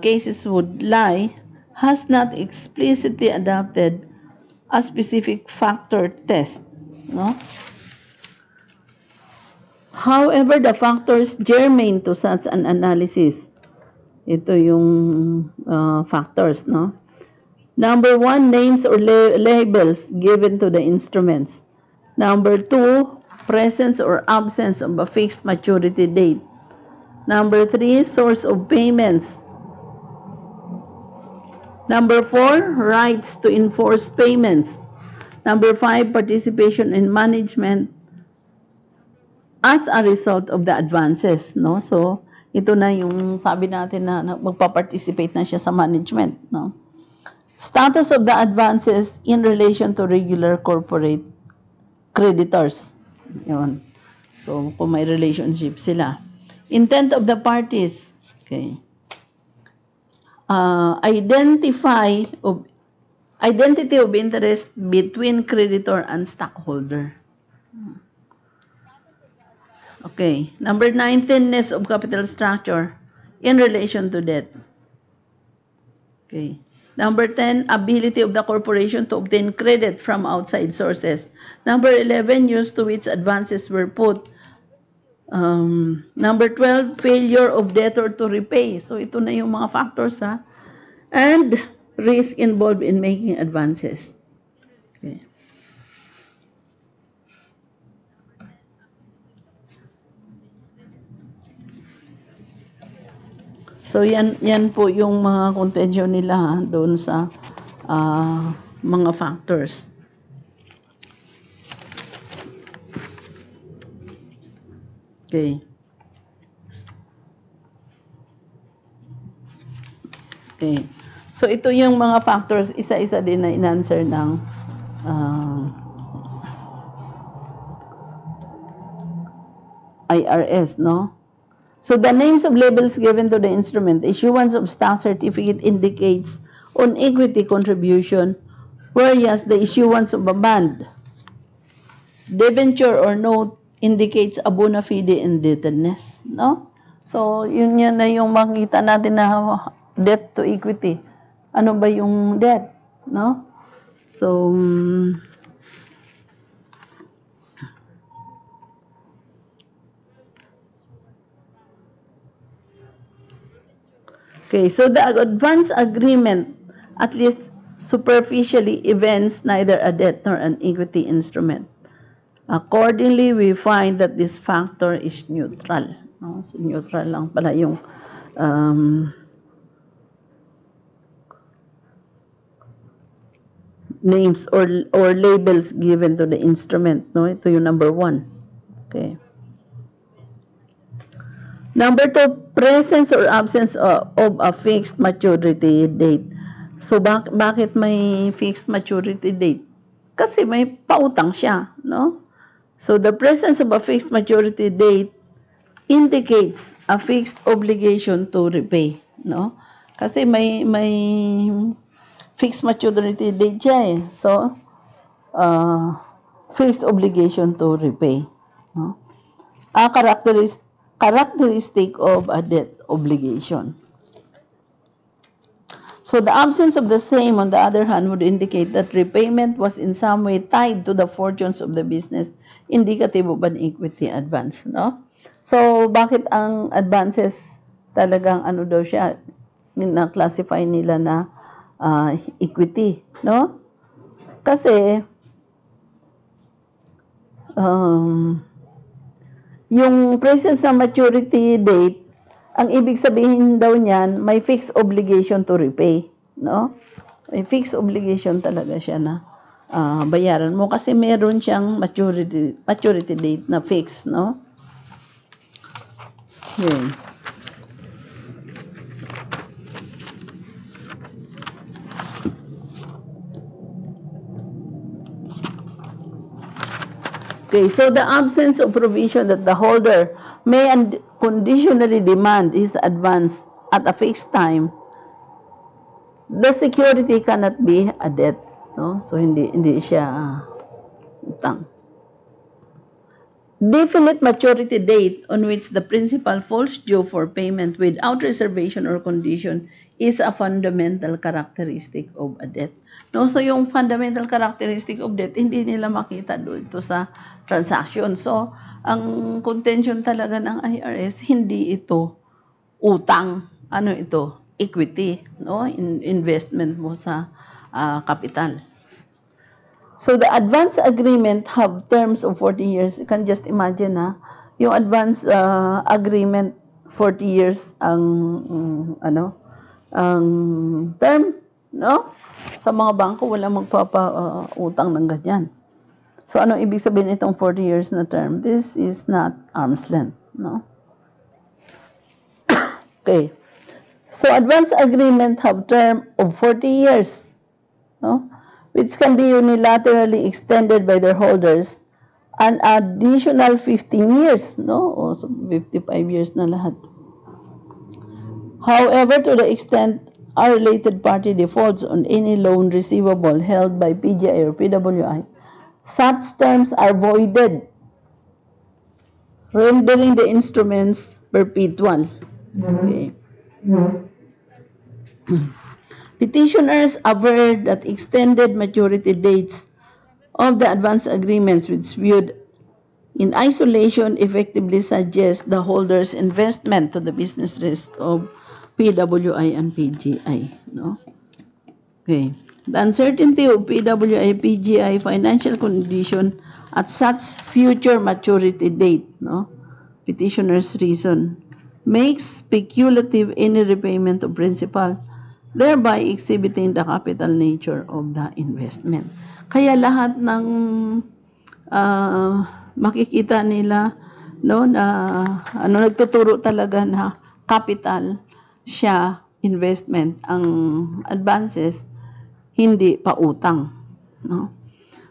cases would lie, has not explicitly adopted a specific factor test. No? However, the factors germane to such an analysis, ito yung factors, no? Number 1, names or labels given to the instruments. Number 2, presence or absence of a fixed maturity date. Number 3, source of payments. Number 4, rights to enforce payments. Number 5, participation in management as a result of the advances, no? So, ito na yung sabi natin na magpa-participate na siya sa management, no? Status of the advances in relation to regular corporate creditors. Yun. So, kung may relationship sila. Intent of the parties. Okay. Identity of interest between creditor and stockholder. Okay. Number 9, thinness of capital structure in relation to debt. Okay. Number 10, ability of the corporation to obtain credit from outside sources. Number 11, use to which advances were put. Number 12, failure of debtor to repay. So, ito na yung mga factors, ha? And risk involved in making advances. Okay. So yan po yung mga contention nila doon sa mga factors. Okay. Okay. So ito yung mga factors, isa-isa din na in-answer ng IRS, no? So the names of labels given to the instrument, issuance of stock certificate indicates on equity contribution, whereas the issuance of a bond, debenture or note indicates a bona fide indebtedness, no? So yun yan na yung makita natin na debt to equity. Ano ba yung debt, no? So okay, so the advance agreement, at least superficially, events neither a debt nor an equity instrument. Accordingly, we find that this factor is neutral. No? So, neutral lang pala yung names or labels given to the instrument. No? Ito yung number 1. Okay. Number 2, presence or absence of a fixed maturity date. So, bakit may fixed maturity date? Kasi may pautang siya, no? So, the presence of a fixed maturity date indicates a fixed obligation to repay, no? Kasi may fixed maturity date siya eh. So, fixed obligation to repay, no? A characteristic of a debt obligation. So the absence of the same, on the other hand, would indicate that repayment was in some way tied to the fortunes of the business, indicative of an equity advance, no? So bakit ang advances talagang ano daw siya, na-classify nila na equity, no? Kasi yung presence ng maturity date, ang ibig sabihin daw niyan, may fixed obligation to repay, no? May fixed obligation talaga siya na bayaran mo kasi meron siyang maturity date na fixed, no? Yun. Okay, so the absence of provision that the holder may conditionally demand his advance at a fixed time, the security cannot be a debt, no? So hindi siya utang. Definite maturity date on which the principal falls due for payment without reservation or condition is a fundamental characteristic of a debt. No, so yung fundamental characteristic of debt, hindi nila makita doon ito sa transaction. So, ang contention talaga ng IRS, hindi ito utang. Ano ito? Equity, no? Investment mo sa capital. So, the advance agreement have terms of 40 years. You can just imagine, yung advance agreement, 40 years ang ang term, no? Sa mga bangko, wala magpapa-utang ng ganyan. So, ano ibig sabihin itong 40 years na term? This is not arm's length, no? Okay. So, advance agreement have term of 40 years, no? Which can be unilaterally extended by their holders an additional 15 years, no? O, so 55 years na lahat. However, to the extent a related party defaults on any loan receivable held by PGI or PWI, such terms are voided, rendering the instruments perpetual. Okay. Petitioners aver that extended maturity dates of the advance agreements, which viewed in isolation, effectively suggest the holder's investment to the business risk of PWI and PGI, no? Okay. The uncertainty of PWI, PGI financial condition at such future maturity date, no? Petitioner's reason, makes speculative any repayment of principal, thereby exhibiting the capital nature of the investment. Kaya lahat ng makikita nila no na nagtuturo talaga na capital siya investment, ang advances hindi pa utang, no?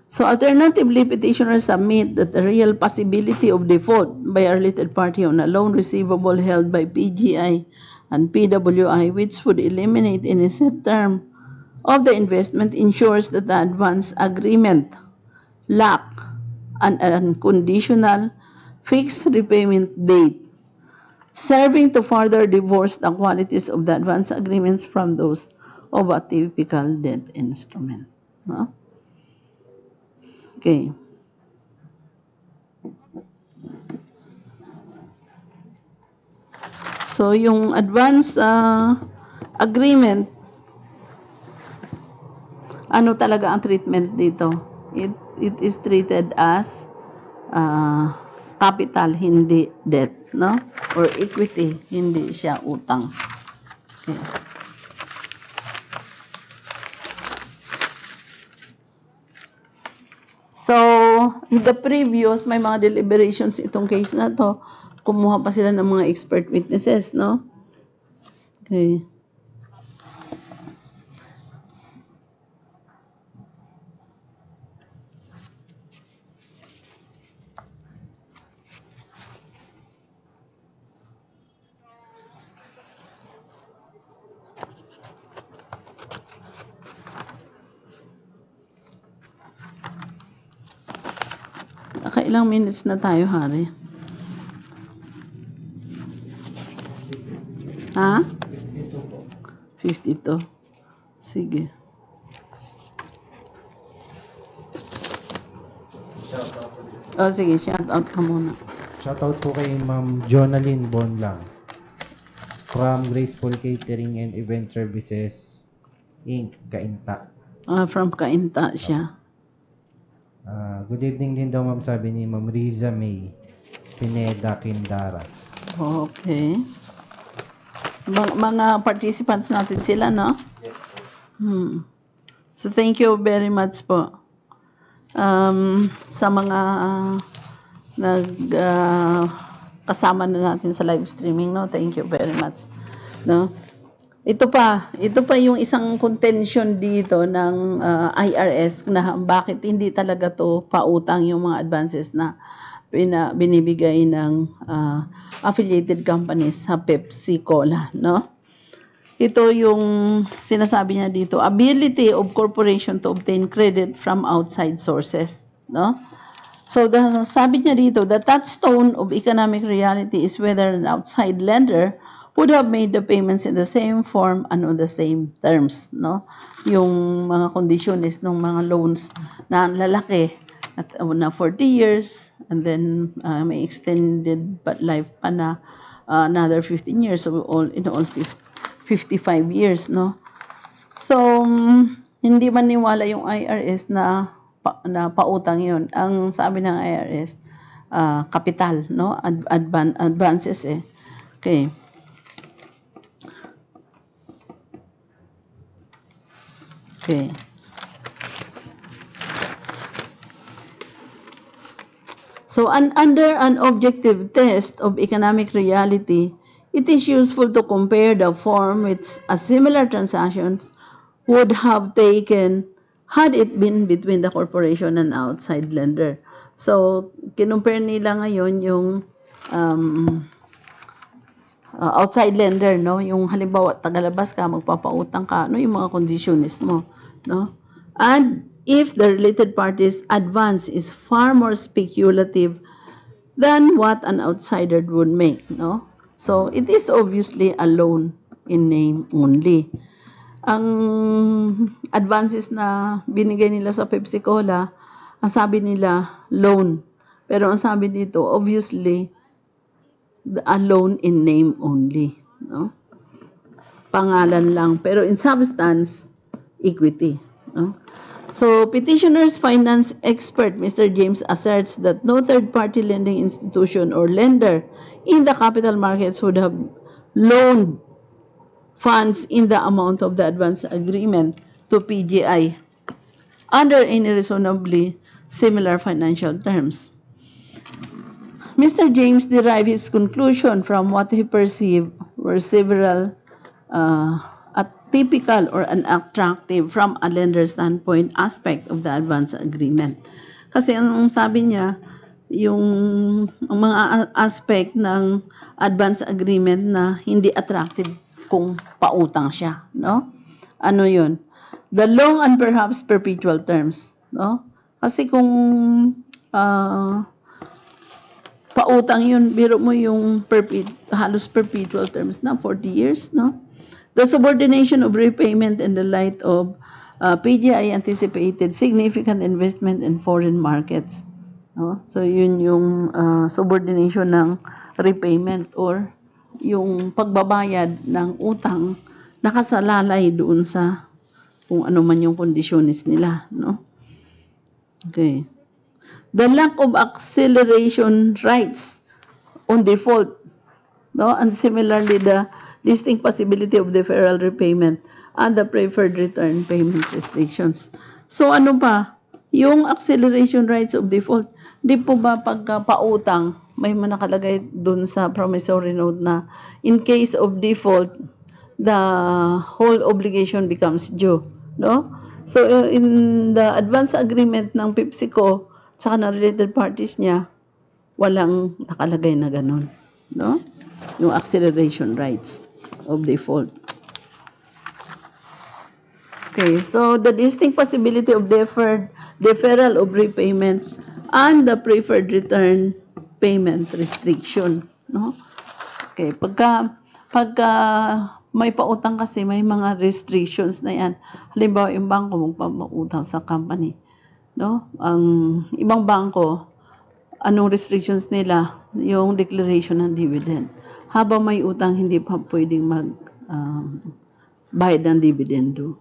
So alternatively, petitioners submit that the real possibility of default by a related party on a loan receivable held by PGI and PWI, which would eliminate any set term of the investment, ensures that the advance agreement lack an unconditional fixed repayment date, serving to further divorce the qualities of the advance agreements from those of a typical debt instrument. No? Okay. So, yung advance agreement, ano talaga ang treatment dito? It is treated as capital, hindi debt, no? Or equity, hindi siya utang. Okay. So, in the previous, may mga deliberations itong case na to. Kumuha pa sila ng mga expert witnesses, no? Okay. Nakailang minutes na tayo, Hari? Ha? 52. Sige. Oh, sige, shout out ka muna. Shoutout po kay Ma'am Jonalyn Bonlang from Graceful Catering and Event Services Inc. Kainta. From Kainta siya. Good evening din daw ma'am, sabi ni Ma'am Riza May Pineda Kindara. Okay. Mga participants natin sila, no? Yes. So, thank you very much po. Sa mga kasama na natin sa live streaming, no? Thank you very much. No? Ito pa yung isang contention dito ng IRS na bakit hindi talaga to pautang yung mga advances na binibigay ng affiliated companies sa Pepsico, no? Ito yung sinasabi niya dito, ability of corporation to obtain credit from outside sources, no? So, sabi niya dito, the touchstone of economic reality is whether an outside lender would have made the payments in the same form and on the same terms, no? Yung mga conditions ng mga loans na lalaki at na 40 years and then may extended life pa na another 15 years, so in all 55 years, no? So, hindi maniwala yung IRS na pautang yun. Ang sabi ng IRS, capital, no? Advances eh. Okay. Okay. So, under an objective test of economic reality, it is useful to compare the form which a similar transactions would have taken had it been between the corporation and outside lender. So, kinumpare nila ngayon yung outside lender, no? Yung halimbawa, tagalabas ka, magpapautang ka, no? Yung mga conditions mo, no? And if the related parties advance is far more speculative than what an outsider would make, no? So, it is obviously a loan in name only. Ang advances na binigay nila sa Pepsico, ang sabi nila, loan. Pero ang sabi dito, obviously, a loan in name only, no? Pangalan lang. Pero in substance, equity. No? So, petitioner's finance expert, Mr. James, asserts that no third-party lending institution or lender in the capital markets would have loaned funds in the amount of the advance agreement to PGI under any reasonably similar financial terms. Mr. James derived his conclusion from what he perceived were several atypical or unattractive from a lender standpoint aspect of the advance agreement. Kasi ang sabi niya, yung mga aspect ng advance agreement na hindi attractive kung pautang siya, no? Ano 'yun? The long and perhaps perpetual terms, no? Kasi kung pautang 'yun, biro mo yung halos perpetual terms na 40 years, no? The subordination of repayment in the light of PGI anticipated significant investment in foreign markets. No? So, yun yung subordination ng repayment or yung pagbabayad ng utang nakasalalay doon sa kung ano man yung kondisyones nila. No? Okay. The lack of acceleration rights on default, no? And similarly, the distinct possibility of deferral repayment and the preferred return payment restrictions. So ano pa? Yung acceleration rights of default, di po ba pagka pautang, may nakalagay dun sa promissory note na in case of default, the whole obligation becomes due, no? So in the advance agreement ng Pepsico tsaka na related parties niya, walang nakalagay na ganun, no? Yung acceleration rights of default. Okay, so the distinct possibility of deferral of repayment and the preferred return payment restriction, no? Okay, pagka may pautang kasi may mga restrictions na yan. Halimbawa, yung bangko magpapautang sa company, no? Ang ibang bangko, anong restrictions nila? Yung declaration ng dividend. Habang may utang, hindi pa pwedeng bayad ng dividendo.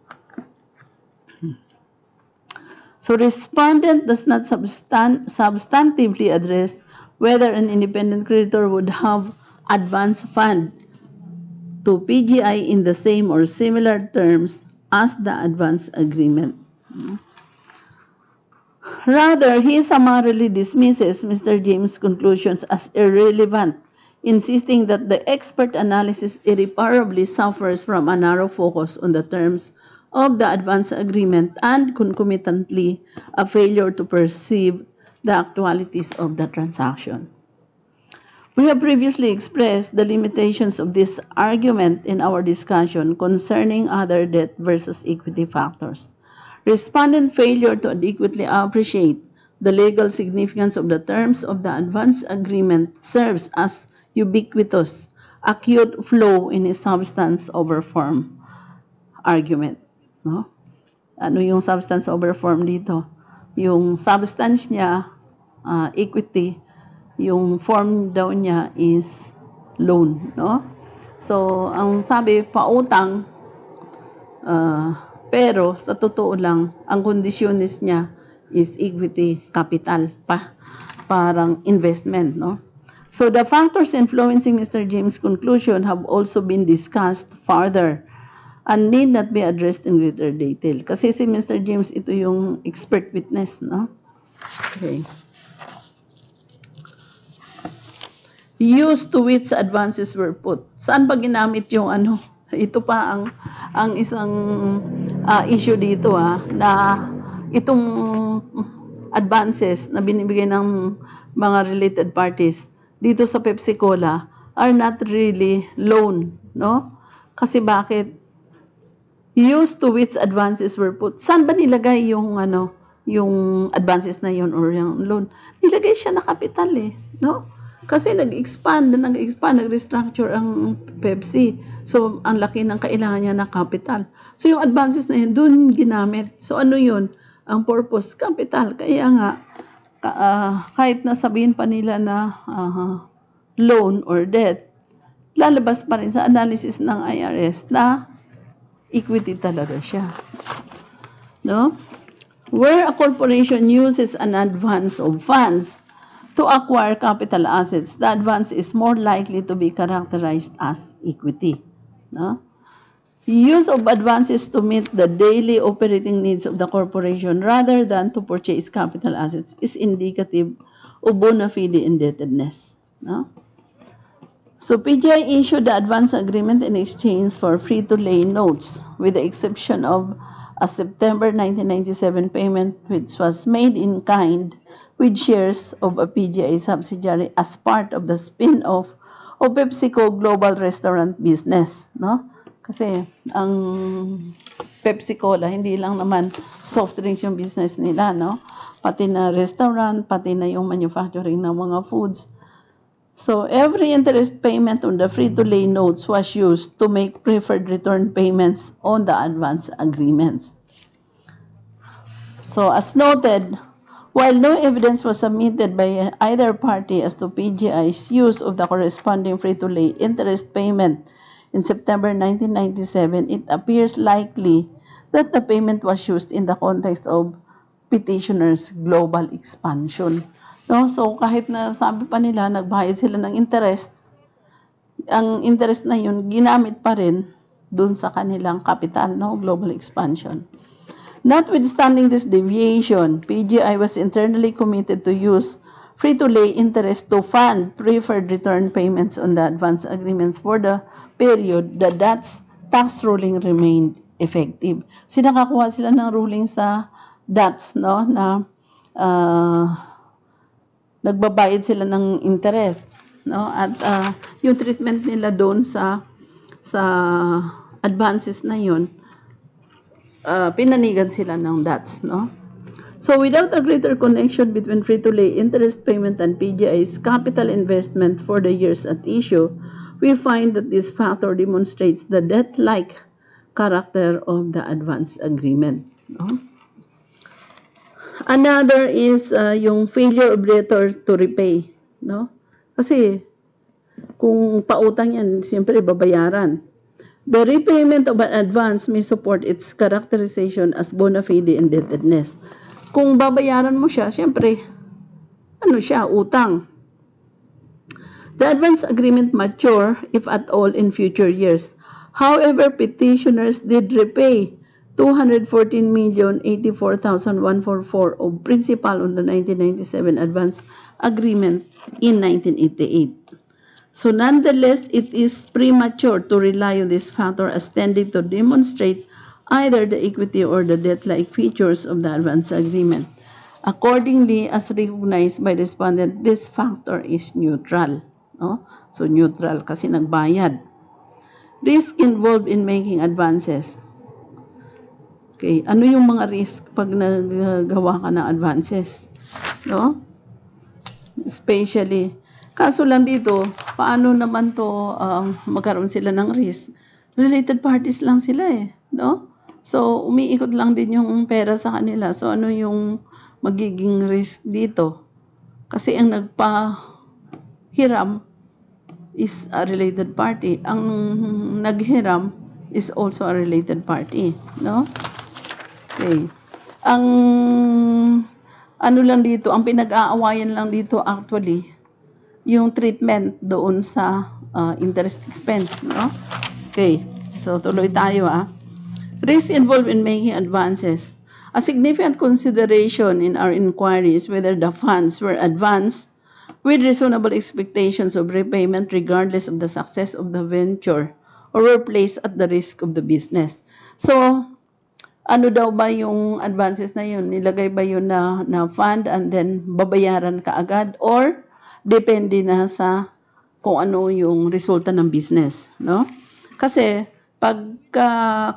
So, respondent does not substantively address whether an independent creditor would have advance fund to PGI in the same or similar terms as the advance agreement. Rather, he summarily dismisses Mr. James' conclusions as irrelevant, insisting that the expert analysis irreparably suffers from a narrow focus on the terms of the advance agreement and concomitantly a failure to perceive the actualities of the transaction. We have previously expressed the limitations of this argument in our discussion concerning other debt versus equity factors. Respondent failure to adequately appreciate the legal significance of the terms of the advance agreement serves as ubiquitous, acute flow in a substance over form argument. No? Ano yung substance over form dito? Yung substance niya, equity, yung form daw niya is loan. No? So, ang sabi, pautang, pero sa totoo lang, ang kondisyones niya is equity capital pa. Parang investment, no? So the factors influencing Mr. James' conclusion have also been discussed further and need not be addressed in greater detail. Kasi si Mr. James, ito yung expert witness, no? Okay. Used to which advances were put. Saan ba ginamit yung ano? Ito pa ang isang issue dito na itong advances na binibigay ng mga related parties dito sa Pepsi-Cola are not really loan, no? Kasi bakit? Used to which advances were put. Saan ba nilagay yung yung advances na yun or yung loan? Nilagay siya na kapital no? Kasi nag-expand, nag-restructure ang Pepsi. So, ang laki ng kailangan niya na capital. So, yung advances na yun, dun ginamit. So, ano yun? Ang purpose, capital. Kaya nga, kahit nasabihin pa nila na loan or debt, lalabas pa rin sa analysis ng IRS na equity talaga siya. No? Where a corporation uses an advance of funds to acquire capital assets, the advance is more likely to be characterized as equity. No? Use of advances to meet the daily operating needs of the corporation rather than to purchase capital assets is indicative of bona fide indebtedness. No? So PGI issued the advance agreement in exchange for free-to-lay notes, with the exception of a September 1997 payment which was made in kind with shares of a PGI subsidiary as part of the spin-off of Pepsico Global Restaurant Business. No? Kasi ang Pepsico hindi lang naman soft drinks yung business nila, no? Pati na restaurant, pati na yung manufacturing ng mga foods. So every interest payment on the free-to-lay notes was used to make preferred return payments on the advance agreements. So as noted, while no evidence was submitted by either party as to PGI's use of the corresponding free-to-lay interest payment in September 1997, it appears likely that the payment was used in the context of petitioner's global expansion. No? So kahit na sabi pa nila, nagbayad sila ng interest, ang interest na yun, ginamit pa rin dun sa kanilang capital, no? Global expansion. Notwithstanding this deviation, PGI was internally committed to use free-to-lay interest to fund preferred return payments on the advance agreements for the period that that tax ruling remained effective. Sinakakuha sila ng ruling sa DATS, no, na nagbabayad sila ng interest, no, at yung treatment nila doon sa advances na yun, pinanigan sila ng DATS, no. So without a greater connection between free-to-lay interest payment and PGI's capital investment for the years at issue, we find that this factor demonstrates the debt-like character of the advance agreement. No? Another is yung failure of debtor to repay. No? Kasi kung pautang yan, siyempre babayaran. The repayment of an advance may support its characterization as bona fide indebtedness. Kung babayaran mo siya, siyempre, utang. The advance agreement mature, if at all, in future years. However, petitioners did repay 214,084,144 of principal on the 1997 advance agreement in 1988. So nonetheless, it is premature to rely on this factor as tending to demonstrate either the equity or the debt-like features of the advance agreement. Accordingly, as recognized by respondent, this factor is neutral. No? So neutral kasi nagbayad. Risk involved in making advances. Okay, ano yung mga risk pag naggawa ka ng advances? No? Especially, kaso lang dito, paano naman to magkaroon sila ng risk? Related parties lang sila no? So, umiikot lang din yung pera sa kanila. So, ano yung magiging risk dito? Kasi ang nagpahiram is a related party. Ang naghiram is also a related party, no? Okay. Ang ano lang dito, ang pinag-aawayan lang dito actually, yung treatment doon sa interest expense, no? Okay. So, tuloy tayo, Risk involved in making advances. A significant consideration in our inquiry is whether the funds were advanced with reasonable expectations of repayment regardless of the success of the venture or were placed at the risk of the business. So, ano daw ba yung advances na yun? Nilagay ba yun na fund and then babayaran ka agad or depende na sa kung ano yung resulta ng business, no? Kasi pag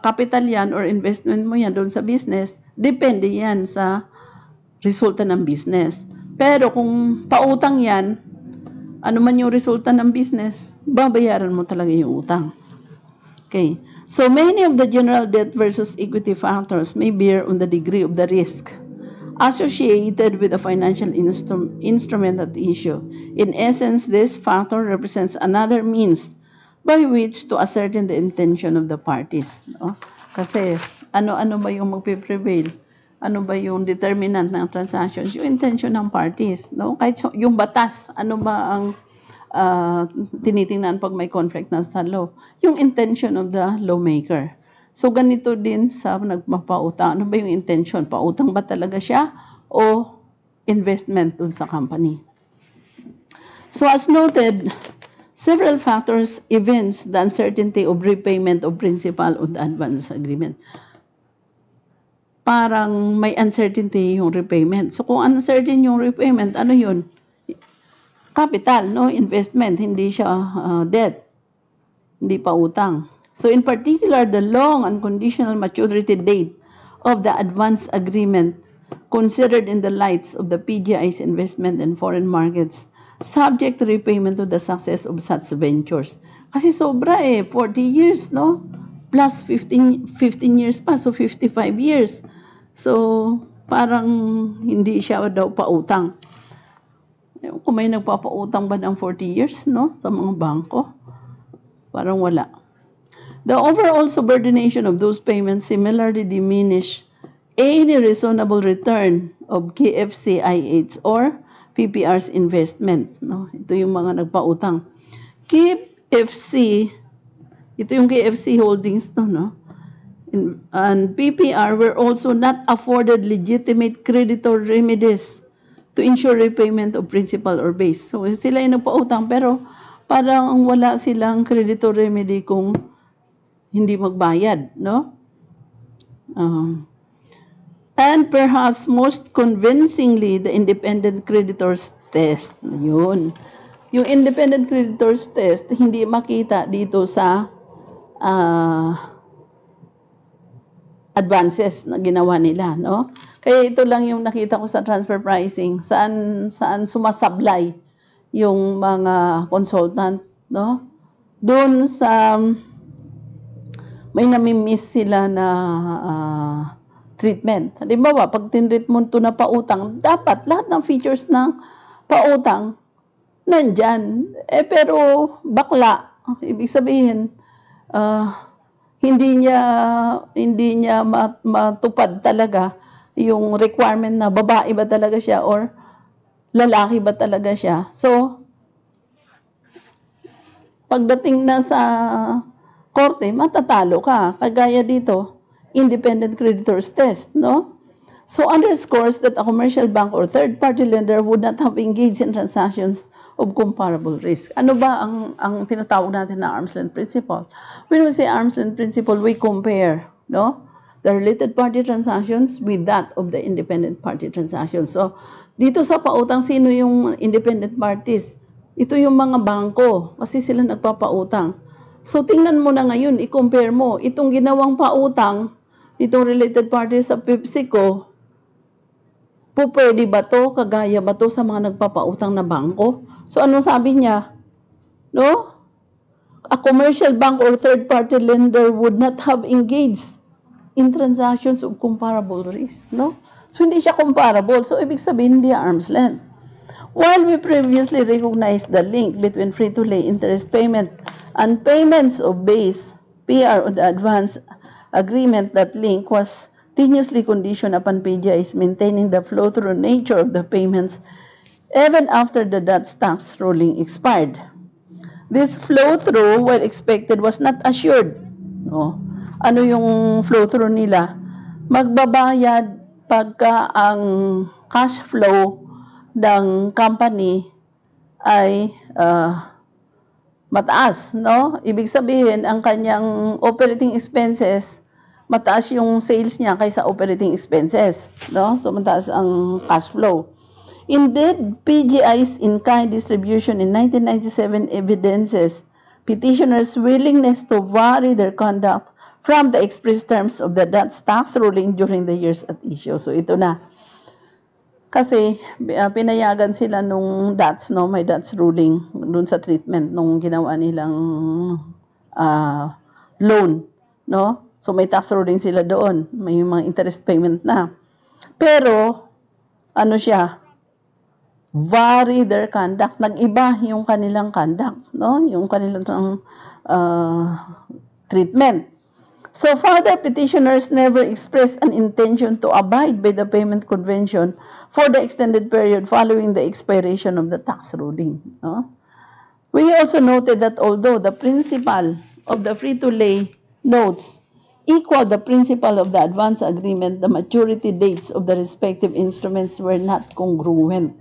capital yan or investment mo yan doon sa business, depende yan sa resulta ng business. Pero kung pautang yan, ano man yung resulta ng business, babayaran mo talaga yung utang. Okay. So many of the general debt versus equity factors may bear on the degree of the risk associated with a financial instrument at issue. In essence, this factor represents another means by which to ascertain the intention of the parties. No? Kasi ano-ano ba yung magpe-prevail? Ano ba yung determinant ng transactions? Yung intention ng parties, no? Kahit yung batas, ano ba ang tinitingnan pag may conflict na sa law? Yung intention of the lawmaker. So ganito din sa nagpapautang. Ano ba yung intention? Pautang ba talaga siya o investment dun sa company? So as noted, several factors evince the uncertainty of repayment of principal on the advance agreement. Parang may uncertainty yung repayment. So kung uncertain yung repayment, ano yun? Capital, no? Investment, hindi siya debt, hindi pa utang. So in particular, the long unconditional maturity date of the advance agreement considered in the lights of the PGI's investment in foreign markets subject to repayment to the success of such ventures. Kasi sobra 40 years, no? Plus 15 years pa, so 55 years. So, parang hindi siya daw pautang. Kung may nagpapautang ba ng 40 years, no? Sa mga bangko, parang wala. The overall subordination of those payments similarly diminish any reasonable return of KFCIH or PPR's investment. No? Ito yung mga nagpautang. KFC, ito yung KFC Holdings to, no? And PPR were also not afforded legitimate creditor remedies to ensure repayment of principal or base. So sila yung nagpautang pero parang wala silang creditor remedy kung hindi magbayad, no? And perhaps most convincingly, the independent creditors test. Yun. Yung independent creditors test, hindi makita dito sa advances na ginawa nila, no? Kaya ito lang yung nakita ko sa transfer pricing, saan sumasablay yung mga consultant, no? Doon sa may nami-miss sila na treatment. Halimbawa, pag tinreat mo ito na pautang, dapat lahat ng features ng pautang nandyan. Pero bakla, ibig sabihin, hindi niya matupad talaga yung requirement na babae ba talaga siya or lalaki ba talaga siya. So, pagdating na sa korte, matatalo ka. Kagaya dito, independent creditors test, no? So, underscores that a commercial bank or third-party lender would not have engaged in transactions of comparable risk. Ano ba ang tinatawag natin na arm's length principle? When we say arm's length principle, we compare, no? The related party transactions with that of the independent party transactions. So, dito sa pautang, sino yung independent parties? Ito yung mga bangko, kasi sila nagpapautang. So, tingnan mo na ngayon, i-compare mo, itong ginawang pautang, itong related parties sa Pepsico, pwede ba to, kagaya ba to sa mga nagpapautang na bangko? So, ano sabi niya? No? A commercial bank or third-party lender would not have engaged in transactions of comparable risk, no? So, hindi siya comparable. So, ibig sabihin, hindi arm's length. While we previously recognized the link between free-to-lay interest payment and payments of base PR on the advance agreement, that link was tenuously conditioned upon PGI's maintaining the flow-through nature of the payments even after the Dutch tax ruling expired. This flow-through, while expected, was not assured. No? Ano yung flow-through nila? Magbabayad pagka ang cash flow ng company ay mataas, no? Ibig sabihin, ang kanyang operating expenses, mataas yung sales niya kaysa operating expenses, no? So, mataas ang cash flow. Indeed, PGI's in-kind distribution in 1997 evidences petitioners' willingness to vary their conduct from the express terms of the Dutch tax ruling during the years at issue. So, ito na. Kasi pinayagan sila nung Dutch, no? May Dutch ruling dun sa treatment nung ginawa nilang loan, no? So, may tax ruling sila doon. May mga interest payment na. Pero, ano siya? Vary their conduct. Nag-iba yung kanilang conduct, no? Yung kanilang treatment. So further, petitioners never expressed an intention to abide by the payment convention for the extended period following the expiration of the tax ruling. No? We also noted that although the principal of the free-to-lay notes equal the principal of the advance agreement, the maturity dates of the respective instruments were not congruent.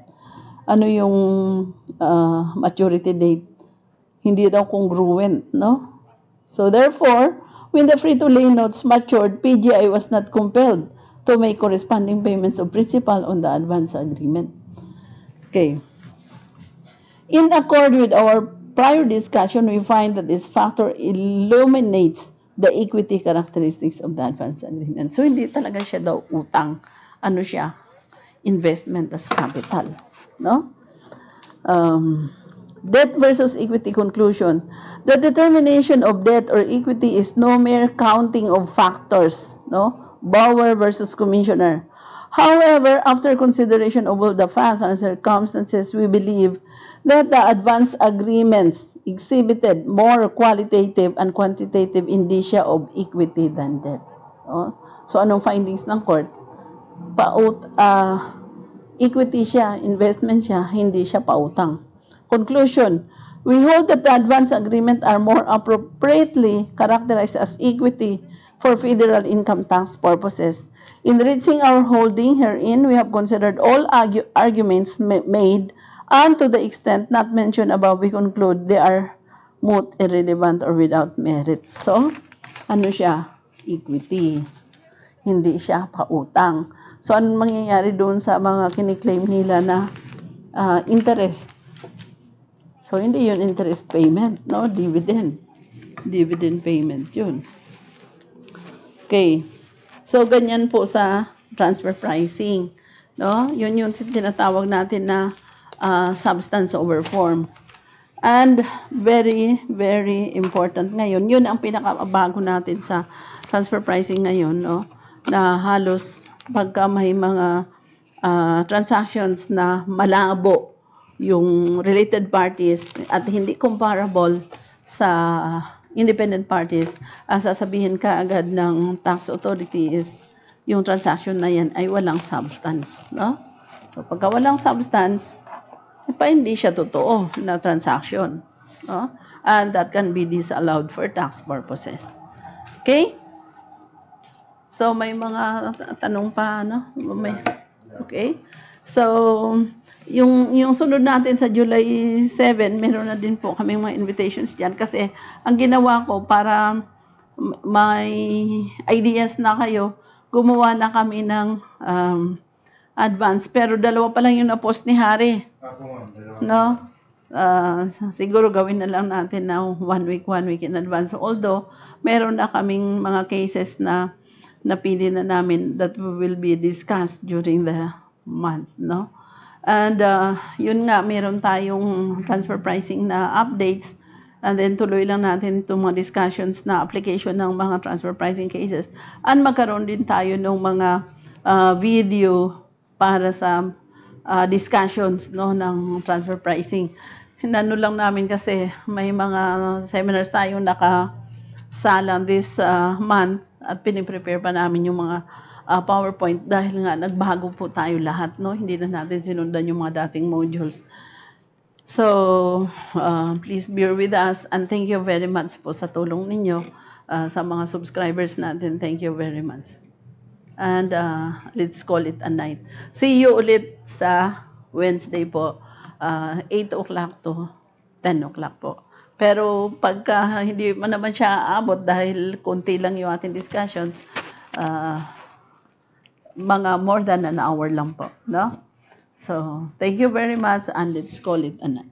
Ano yung maturity date? Hindi daw congruent, no? So therefore, when the free-to-lay notes matured, PGI was not compelled to make corresponding payments of principal on the advance agreement. Okay. In accord with our prior discussion, we find that this factor illuminates the equity characteristics of the advance agreement. So hindi talaga siya daw utang. Ano siya? Investment as capital. No? Debt versus equity conclusion. The determination of debt or equity is no mere counting of factors, no? Bauer versus Commissioner. However, after consideration of all the facts and circumstances, we believe that the advance agreements exhibited more qualitative and quantitative indicia of equity than debt. No? So anong findings ng court? Equity siya, investment siya, hindi siya pautang. Conclusion, we hold that the advance agreement are more appropriately characterized as equity for federal income tax purposes. In reaching our holding herein, we have considered all arguments made, and to the extent not mentioned above, we conclude they are moot, irrelevant, or without merit. So, ano siya? Equity. Hindi siya pautang. So, anong mangyayari doon sa mga kiniklaim nila na interest? So, hindi yun interest payment, no? Dividend. Dividend payment yun. Okay. So, ganyan po sa transfer pricing. No? Yun yung tinatawag natin na substance over form. And very, very important ngayon. Yun ang pinakabago natin sa transfer pricing ngayon, no? Na halos pagka may mga transactions na malabo yung related parties at hindi comparable sa independent parties, ang sasabihin ka agad ng tax authority is yung transaction na yan ay walang substance. No? So pagka walang substance, hindi siya totoo na transaction. No? And that can be disallowed for tax purposes. Okay? So, may mga tanong pa, no? Okay? So, yung sunod natin sa July 7, meron na din po kami mga invitations dyan. Kasi, ang ginawa ko para may ideas na kayo, gumawa na kami ng advance. Pero dalawa pa lang yung na-post ni Harry. No? Siguro gawin na lang natin na 1 week in advance. Although, meron na kaming mga cases na napili na namin that will be discussed during the month, no? And yun nga, meron tayong transfer pricing na updates, and then tuloy lang natin itong mga discussions na application ng mga transfer pricing cases. And magkaroon din tayo ng mga video para sa discussions, no, ng transfer pricing. Hinano lang namin kasi may mga seminars tayong nakasala this month, at piniprepare pa namin yung mga PowerPoint dahil nga nagbago po tayo lahat, no? Hindi na natin sinundan yung mga dating modules. So, please bear with us, and thank you very much po sa tulong ninyo sa mga subscribers natin. Thank you very much. And let's call it a night. See you ulit sa Wednesday po, 8 o'clock to 10 o'clock po. Pero pagka hindi man naman siya aabot dahil konti lang yung ating discussions, mga more than an hour lang po, no? So, thank you very much, and let's call it a night.